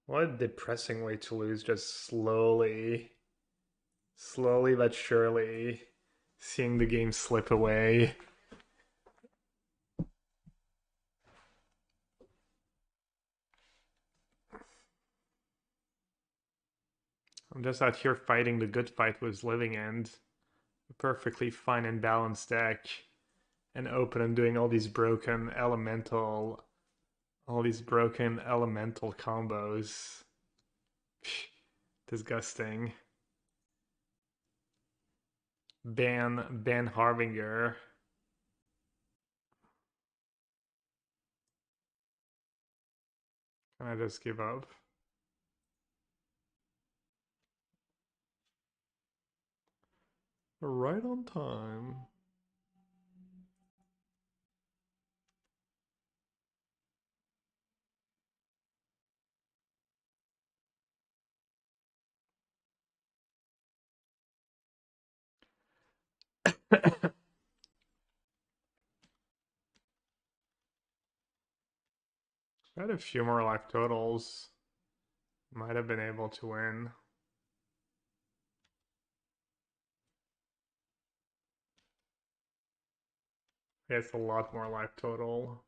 What a depressing way to lose, just slowly but surely seeing the game slip away. I'm just out here fighting the good fight with Living End. A perfectly fine and balanced deck. And open and doing all these broken elemental combos. Disgusting. Ban Harbinger. Can I just give up? Right on time. I had a few more life totals. Might have been able to win. It's a lot more life total.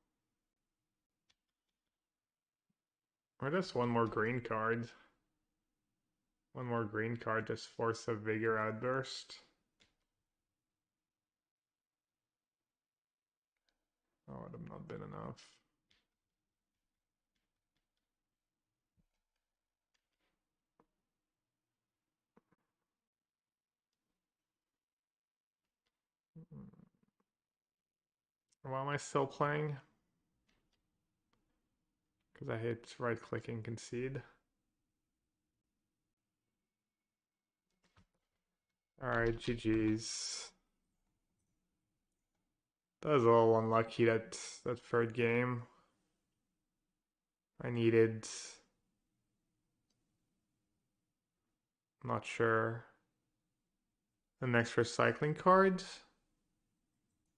Or just one more green card. One more green card, just force a Vigor Outburst. Oh, it would have not been enough. Why am I still playing? Because I hate right-clicking concede. Alright, GG's. That was a little unlucky, that third game. I needed... I'm not sure. The next recycling card.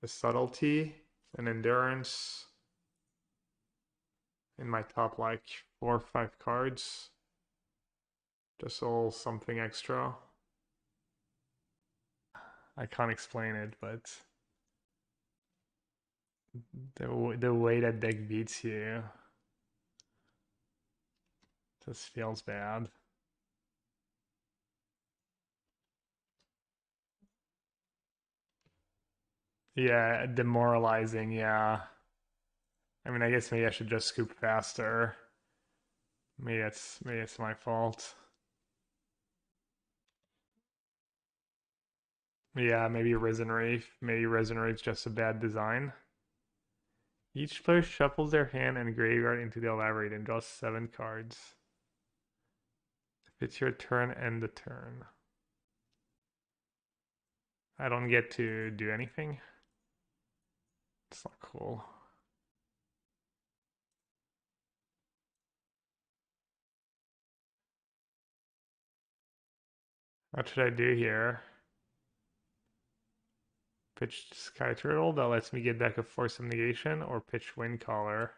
The Subtlety. An Endurance. In my top, like, 4 or 5 cards. Just a little something extra. I can't explain it, but the way that deck beats you just feels bad. Yeah, demoralizing, yeah. I mean, I guess maybe I should just scoop faster. Maybe it's my fault. Yeah, maybe Risen Wraith. Maybe Risen Wraith's just a bad design. Each player shuffles their hand and graveyard into the elaborate and draws 7 cards. If it's your turn, end the turn. I don't get to do anything. It's not cool. What should I do here? Pitch Sky Turtle, that lets me get back a Force of Negation, or pitch Wind Caller.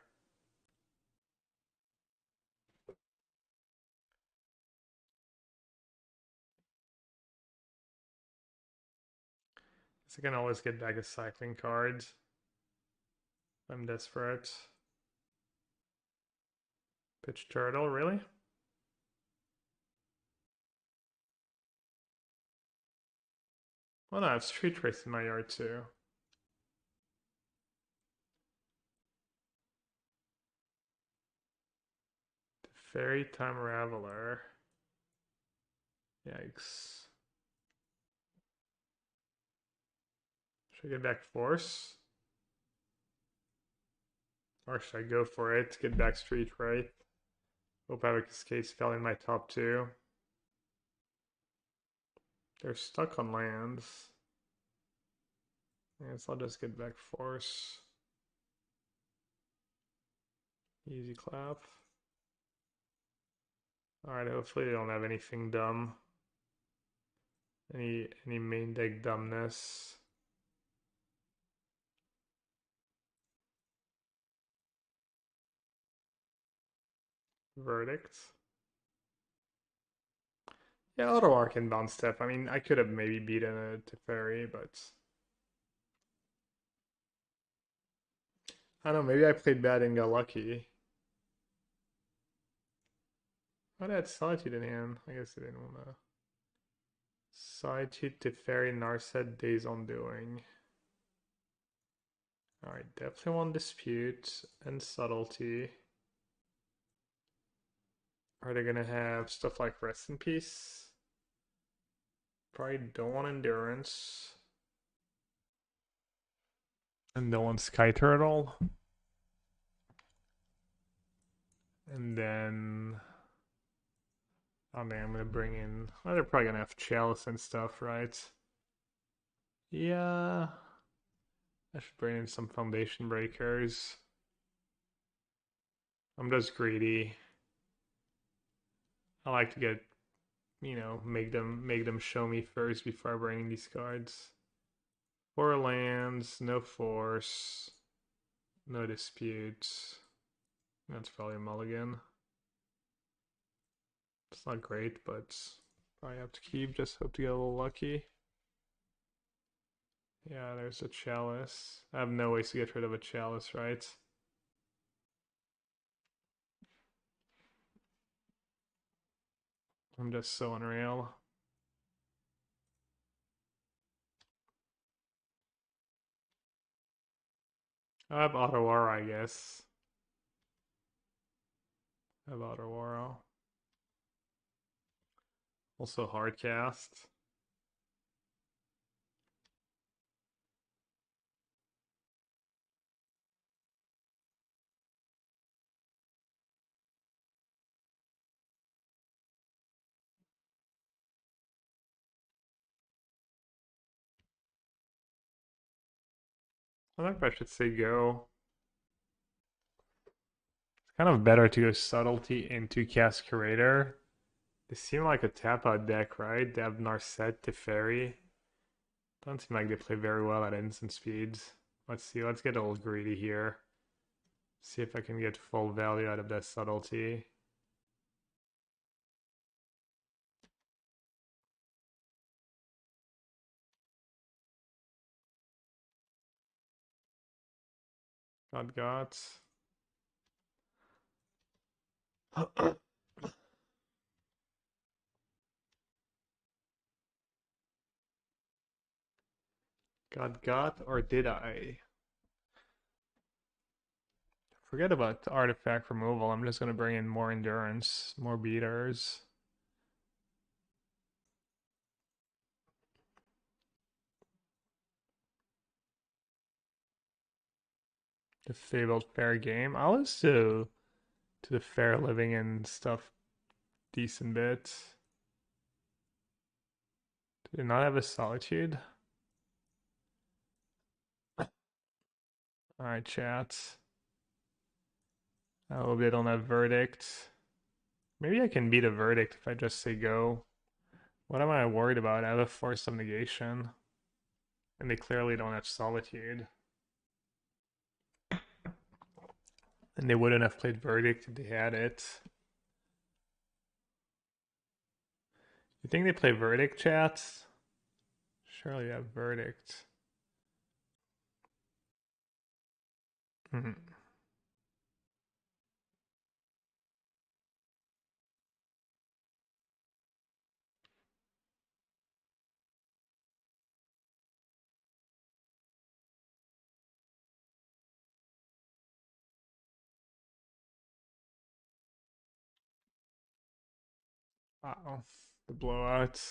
So I can always get back a cycling card if I'm desperate. Pitch Turtle, really? Well, no, I have Street Race in my yard too. Fairy Time Raveler. Yikes. Should I get back Force? Or should I go for it? Get back Street Right? Hope Abacus Case fell in my top 2. They're stuck on lands. Yes, I'll just get back Force. Easy clap. Alright, hopefully they don't have anything dumb. Any main deck dumbness? Verdict. Yeah, Auto Arc and Bounce Step. I mean, I could have maybe beaten a Teferi, but I don't know. Maybe I played bad and got lucky. Why did Solitude in hand? I guess I didn't want to. Solitude, Teferi, Narset, Days Undoing. Alright, definitely want Dispute and Subtlety. Are they gonna have stuff like Rest in Peace? Probably don't want Endurance. And don't want Sky Turtle. And then I mean, I'm gonna bring in. Well, they're probably gonna have Chalice and stuff, right? Yeah, I should bring in some Foundation Breakers. I'm just greedy. I like to get, make them show me first before I bring in these cards. 4 lands, no force, no disputes. That's probably a mulligan. It's not great, but probably have to keep. Just hope to get a little lucky. Yeah, there's a Chalice. I have no ways to get rid of a Chalice, right? I'm just so unreal. I have Otawara, I guess. I have Otawara. Also Hardcast. I think I should say go. It's kind of better to go Subtlety into Cascarator. They seem like a tap out deck, right? They have Narset, Teferi. Don't seem like they play very well at instant speeds. Let's see, let's get a little greedy here. See if I can get full value out of that Subtlety. Got. Got, or did I? Forget about the artifact removal. I'm just going to bring in more endurance, more beaters. The fabled fair game. I'll listen to the fair living and stuff decent bit. Did it not have a solitude? Alright, chat. I hope they don't have verdict. Maybe I can beat a verdict if I just say go. What am I worried about? I have a force of negation. And they clearly don't have solitude. And they wouldn't have played verdict if they had it. You think they play verdict, chats? Surely you have verdict. Mm-hmm. Uh-oh. The blowout.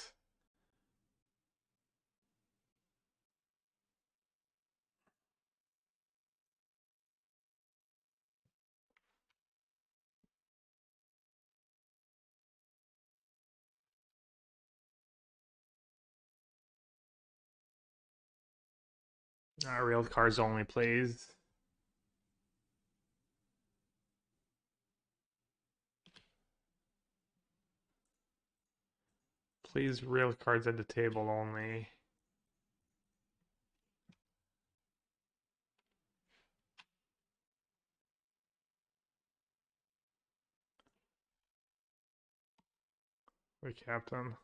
Real cards only plays. Please, real cards at the table only. The captain.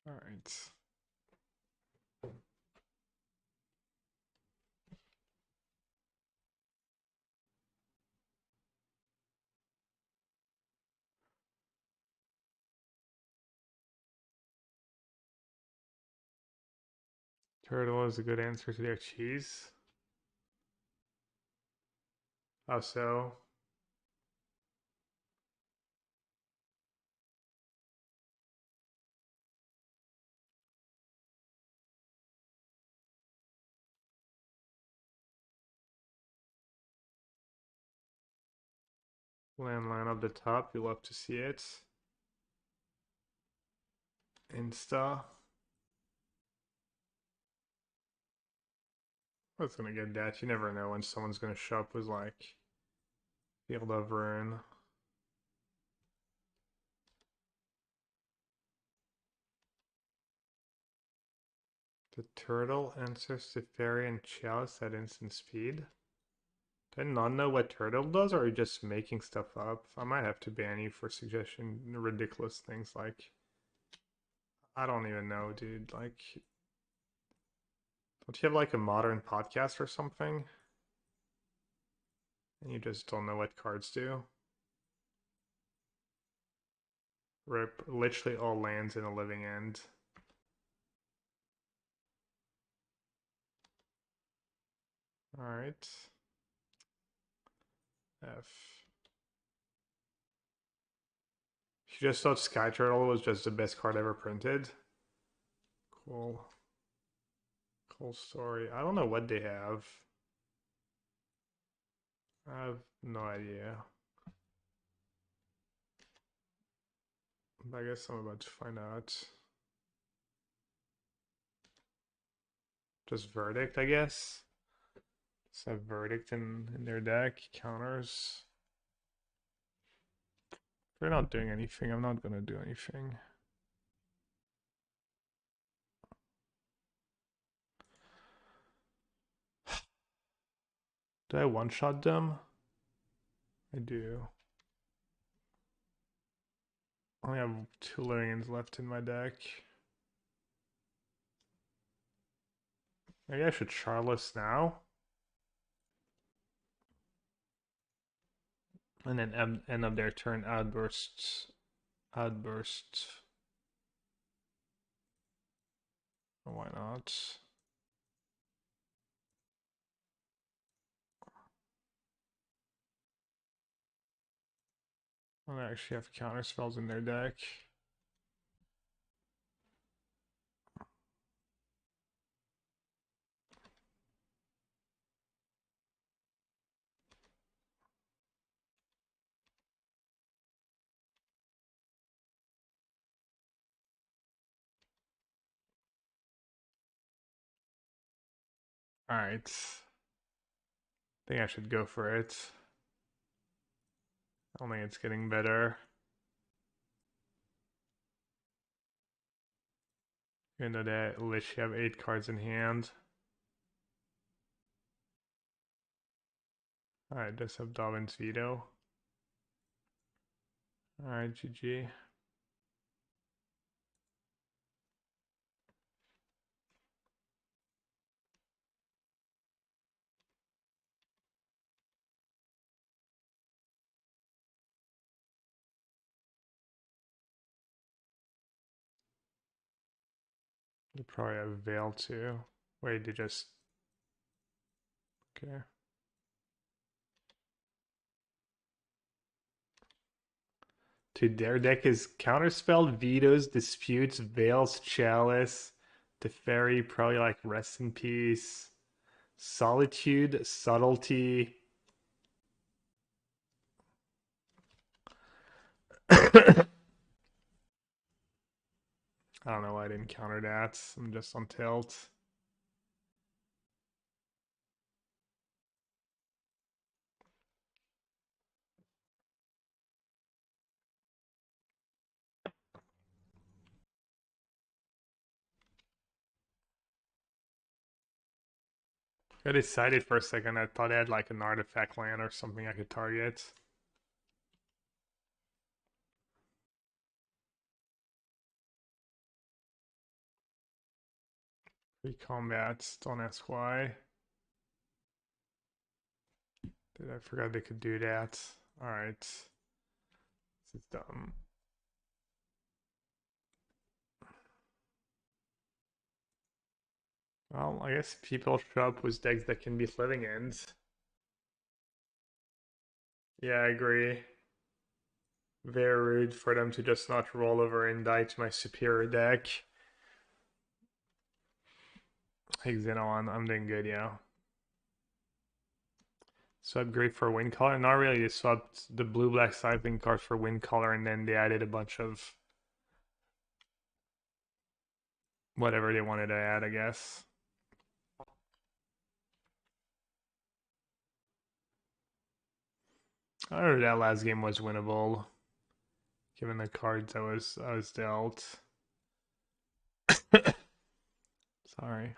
All right. Turtle is a good answer to their cheese. How so? Landline up the top, you love to see it. Insta. I was gonna get that. You never know when someone's gonna show up with like Field of Ruin. The turtle answers to fairy and chalice at instant speed. Do I not know what turtle does, or are you just making stuff up? I might have to ban you for suggesting ridiculous things like I don't even know, dude. Like, don't you have like a modern podcast or something? And you just don't know what cards do? Rip literally all lands in a living end. Alright. F. You just thought Sky Turtle was just the best card ever printed? Cool. Cool story. I don't know what they have. I have no idea. But I guess I'm about to find out. Just Verdict, I guess. Just have Verdict in their deck. Counters. If they're not doing anything, I'm not gonna do anything. Do I one-shot them? I do. I only have 2 living left in my deck. Maybe I should Charless now. And then end of their turn outbursts. Outbursts. Why not? Well, they actually have counter spells in their deck. Alright. I think I should go for it. I don't think it's getting better. Even though they literally have 8 cards in hand. Alright, does have Darwin's Veto. Alright, GG. They probably have Veil too. Wait, they just. Okay. Dude, their deck is Counterspell, Vetoes, Disputes, Veils, Chalice. The Fairy, probably like Rest in Peace. Solitude, Subtlety. I don't know why I didn't counter that. I'm just on tilt. I decided for a second I thought I had like an artifact land or something I could target. Pre-combat, don't ask why. I forgot they could do that. Alright. This is dumb. Well, I guess people show up with decks that can beat living ends. Yeah, I agree. Very rude for them to just not roll over and die to my superior deck. Hey, Xenon, I'm doing good, yeah. Swap great for wind color. Not really. They swapped the blue-black cycling card for wind color, and then they added a bunch of whatever they wanted to add, I guess. I don't know, that last game was winnable, given the cards I was dealt. Sorry.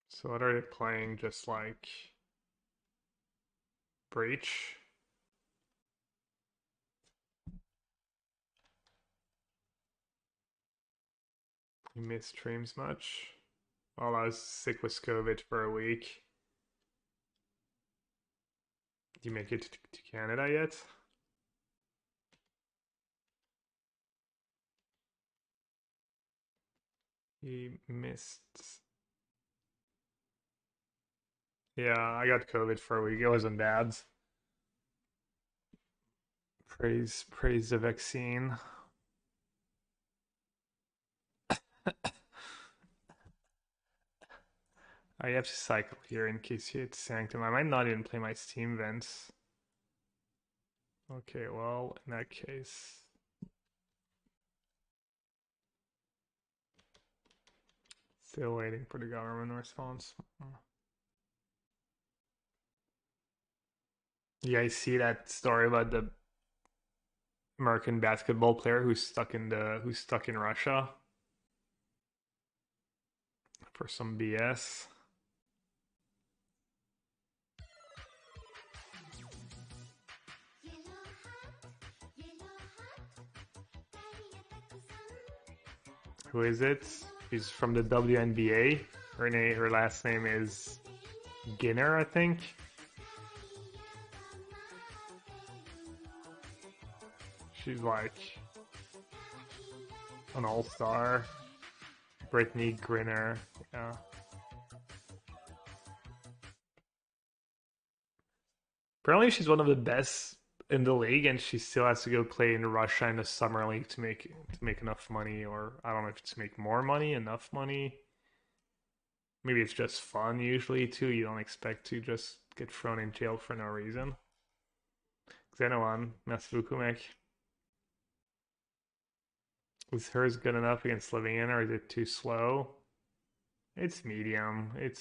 So what are they playing? Just like Breach? You miss streams much? Well, I was sick with COVID for a week. Did you make it to Canada yet? He missed. Yeah, I got COVID for a week. It wasn't bad. Praise the vaccine. I have to cycle here in case you hit Sanctum. I might not even play my Steam events. Okay, well, in that case. Still waiting for the government response. You guys see that story about the American basketball player who's stuck in Russia for some BS? Who is it? She's from the WNBA. Her last name is Ginner, I think. She's like an all-star. Brittany Grinner. Yeah. Apparently she's one of the best in the league, and she still has to go play in Russia in the summer league to make enough money, or I don't know if it's to make more money, enough money. Maybe it's just fun usually too. You don't expect to just get thrown in jail for no reason. Xenoan, Masfukumek. Is hers good enough against living in, or is it too slow? It's medium. It's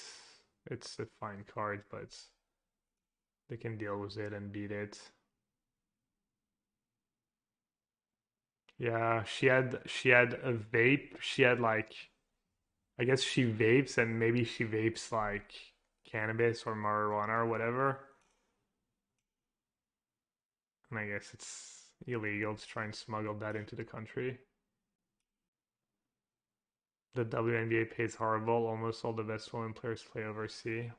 a fine card, but they can deal with it and beat it. Yeah, she had a vape. She had like I guess she vapes and maybe she vapes like cannabis or marijuana or whatever. And I guess it's illegal to try and smuggle that into the country. The WNBA pays horrible. Almost all the best women players play overseas.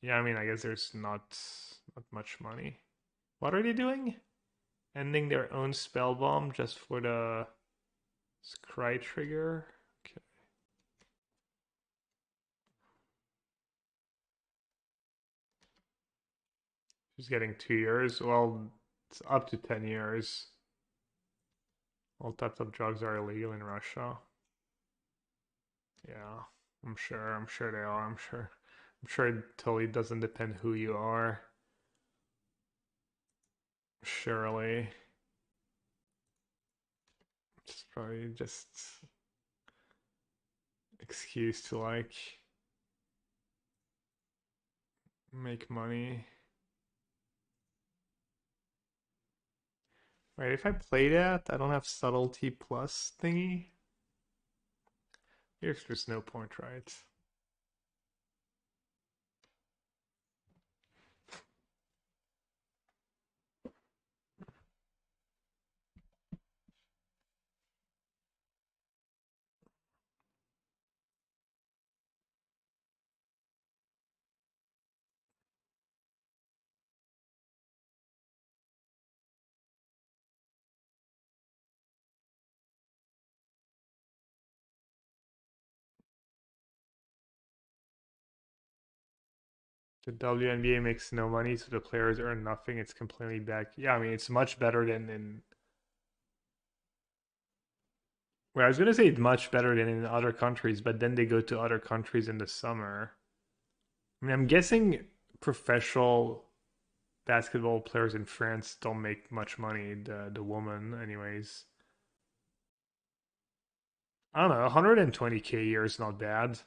Yeah, I mean, I guess there's not much money. What are they doing? Ending their own spell bomb just for the scry trigger? Okay. She's getting 2 years. Well, it's up to 10 years. All types of drugs are illegal in Russia. Yeah, I'm sure. I'm sure they are. I'm sure. I'm sure it totally doesn't depend who you are. Surely. It's probably just excuse to like make money. Right, if I play that, I don't have subtlety plus thingy. Here's just no point, right? The WNBA makes no money, so the players earn nothing. It's completely back. Yeah, I mean, it's much better than in. Well, I was gonna say it's much better than in other countries, but then they go to other countries in the summer. I mean, I'm guessing professional basketball players in France don't make much money. The woman, anyways. I don't know. 120K a year is not bad.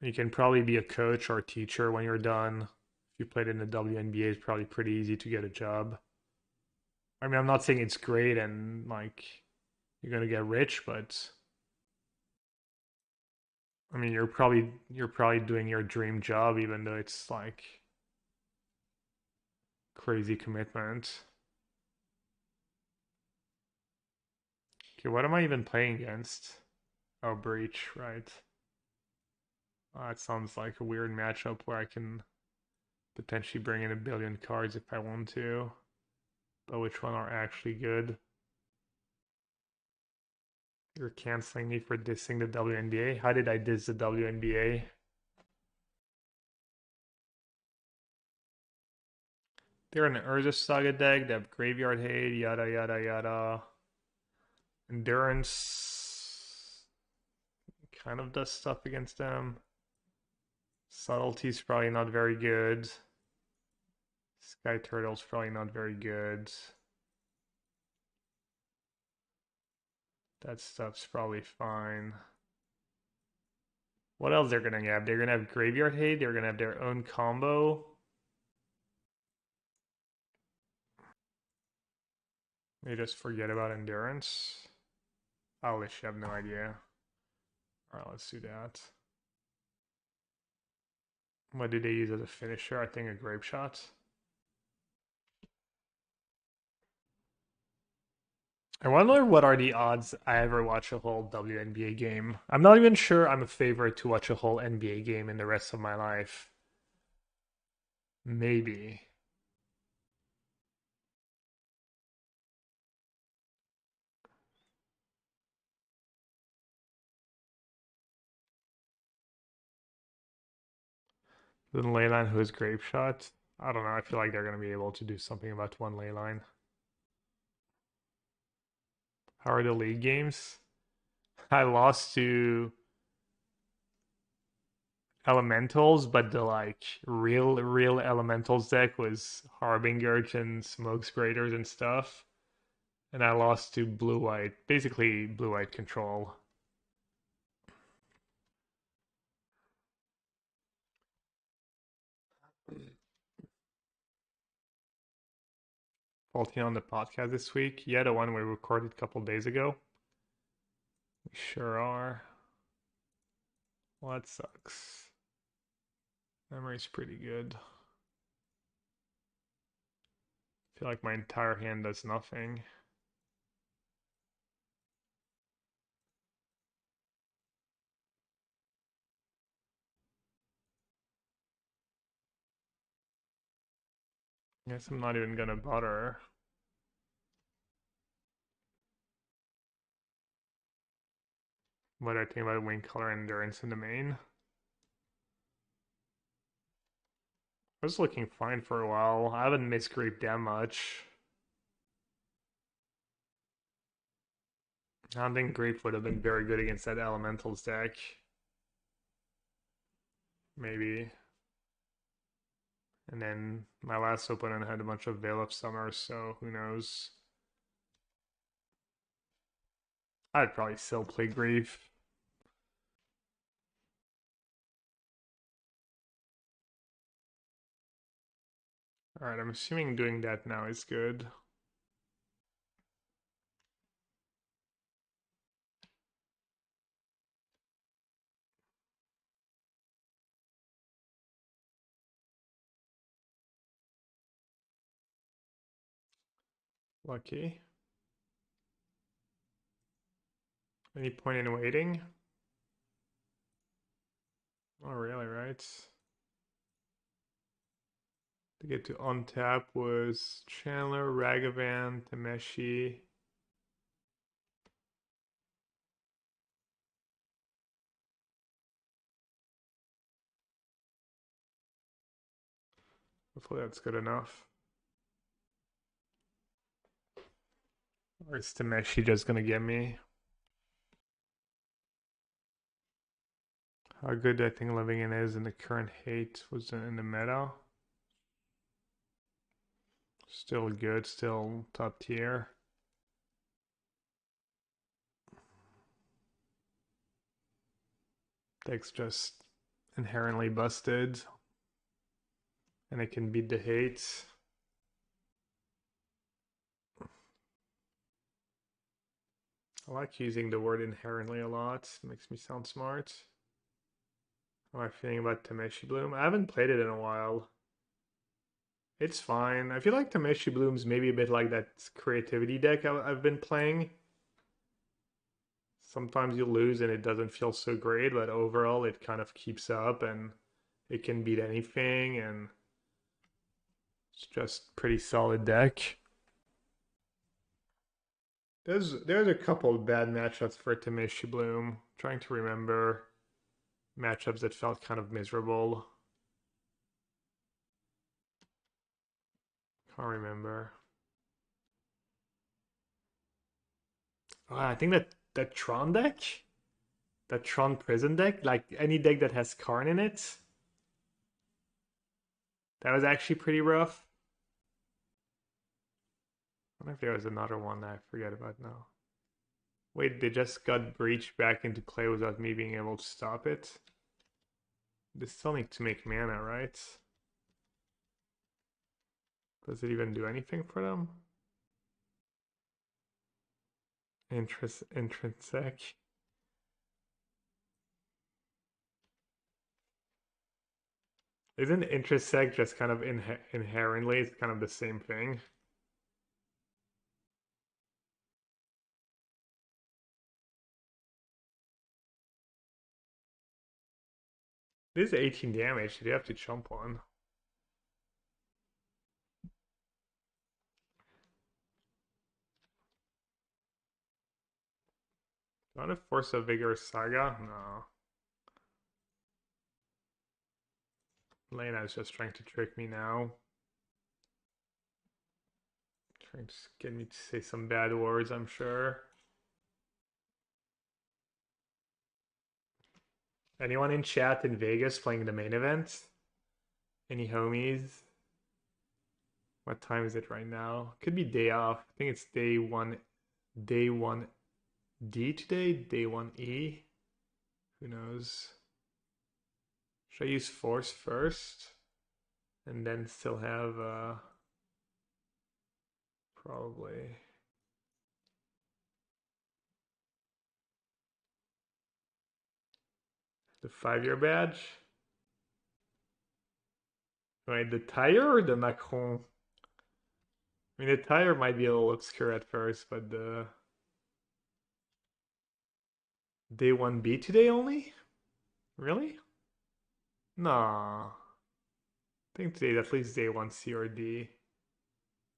You can probably be a coach or a teacher when you're done. If you played in the WNBA, it's probably pretty easy to get a job. I mean, I'm not saying it's great and like you're gonna get rich, but I mean, you're probably doing your dream job, even though it's like crazy commitment. Okay, what am I even playing against? Oh, Breach, right. That sounds like a weird matchup where I can potentially bring in a billion cards if I want to, but which one are actually good? You're canceling me for dissing the WNBA? How did I diss the WNBA? They're an Urza Saga deck, they have Graveyard Hate, yada yada yada. Endurance kind of does stuff against them. Subtlety's probably not very good. Sky Turtle's probably not very good. That stuff's probably fine. What else they're gonna have? They're gonna have Graveyard Hate, they're gonna have their own combo. They just forget about Endurance. I literally have no idea. Alright, let's do that. What do they use as a finisher? I think a grape shot. I wonder what are the odds I ever watch a whole WNBA game. I'm not even sure I'm a favorite to watch a whole NBA game in the rest of my life. Maybe. Then Leyline who is grape shot. I don't know. I feel like they're gonna be able to do something about one Leyline. How are the league games? I lost to elementals, but the like real elementals deck was Harbingers and Smoke Graders and stuff. And I lost to blue white, basically blue white control. Faulty on the podcast this week. Yeah, the one we recorded a couple days ago. We sure are. Well, that sucks. Memory's pretty good. I feel like my entire hand does nothing. Guess I'm not even gonna bother. What do I think about wing color endurance in the main? I was looking fine for a while. I haven't misgreeped that much. I don't think Grief would have been very good against that Elementals deck. Maybe. And then my last opponent had a bunch of Veil of Summer, so who knows. I'd probably still play Grief. Alright, I'm assuming doing that now is good. Lucky. Any point in waiting? Oh, really, right? To get to untap was Chandler, Ragavan, Tameshi. Hopefully that's good enough. Or is Tameshi just gonna get me? How good do I think living in is in the current hate was in the meta? Still good, still top tier. Deck's just inherently busted. And it can beat the hate. I like using the word inherently a lot. It makes me sound smart. How am I feeling about Tameshi Bloom? I haven't played it in a while. It's fine. I feel like Tameshi Bloom's maybe a bit like that creativity deck I've been playing. Sometimes you lose and it doesn't feel so great, but overall it kind of keeps up and it can beat anything and it's just pretty solid deck. There's a couple of bad matchups for Tameshi Bloom. I'm trying to remember matchups that felt kind of miserable. Can't remember. Oh, I think that Tron deck, that Tron prison deck, like any deck that has Karn in it, that was actually pretty rough. I wonder if there was another one that I forget about now. Wait, they just got Breach back into play without me being able to stop it. They still need to make mana, right? Does it even do anything for them? Intrinsic. Isn't intrinsic just kind of inherently it's kind of the same thing? This is 18 damage. Did you have to chump one? Do I want to force a vigorous saga? No. Lena is just trying to trick me now. Trying to get me to say some bad words, I'm sure. Anyone in chat in Vegas playing the main event? Any homies? What time is it right now? Could be day off. I think it's day one D today, day one E. Who knows? Should I use force first? And then still have probably the 5-year badge? Wait, the tire or the Macron? I mean, the tire might be a little obscure at first, but the day 1B today only? Really? Nah. I think today at least day 1C or D.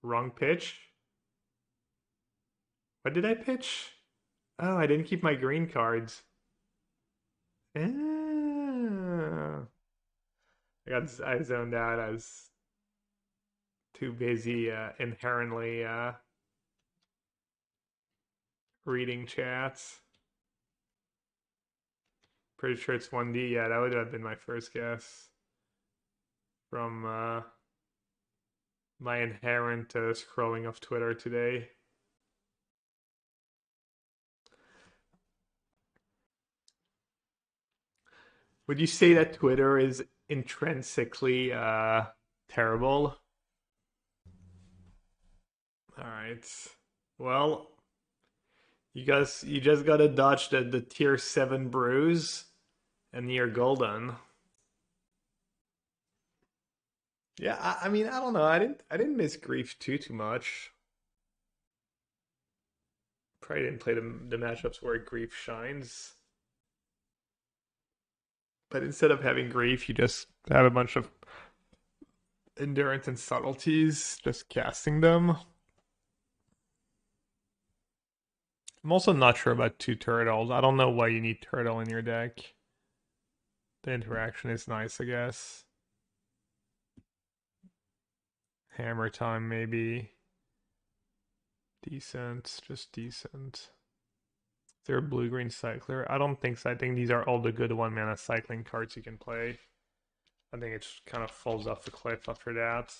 Wrong pitch? What did I pitch? Oh, I didn't keep my green cards. Ah. I zoned out. I was too busy inherently reading chats. Pretty sure it's 1D. Yeah, that would have been my first guess from my inherent scrolling of Twitter today. Would you say that Twitter is intrinsically terrible? Alright. Well, you just gotta dodge the tier 7 bruise and you're golden. Yeah, I mean, I don't know. I didn't miss grief too much. Probably didn't play the matchups where grief shines. But instead of having grief, you just have a bunch of endurance and subtleties, just casting them. I'm also not sure about two turtles. I don't know why you need turtle in your deck. The interaction is nice, I guess. Hammer time, maybe. Decent, just decent. Is there a blue-green cycler? I don't think so. I think these are all the good one-mana cycling cards you can play. I think it just kind of falls off the cliff after that.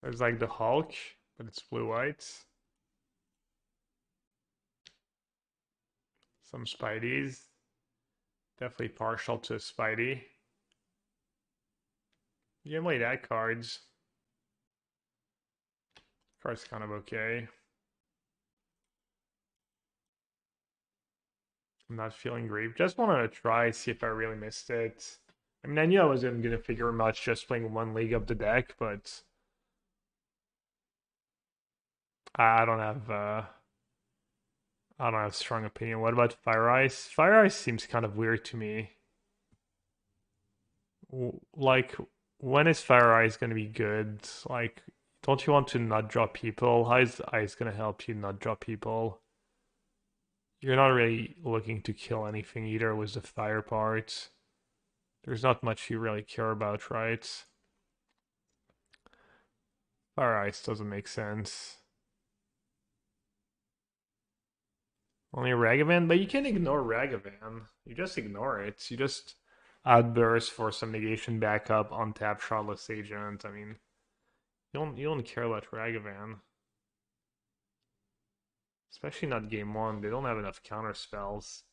There's like the Hulk, but it's blue-white. Some Spideys. Definitely partial to Spidey. You can play that cards. Card's kind of okay. I'm not feeling grief. Just wanted to try, see if I really missed it. I mean, I knew I wasn't going to figure much just playing one league of the deck, but I don't have I don't have a strong opinion. What about Fire Ice? Fire Ice seems kind of weird to me. Like, when is Fire Ice going to be good? Like, don't you want to not draw people? How is Ice going to help you not draw people? You're not really looking to kill anything either with the fire part. There's not much you really care about, right? Fire Ice doesn't make sense. Only Ragavan? But you can't ignore Ragavan. You just ignore it. You just outburst for some negation backup, untap Shardless Agent. I mean, you don't care about Ragavan. Especially not game one. They don't have enough counter spells.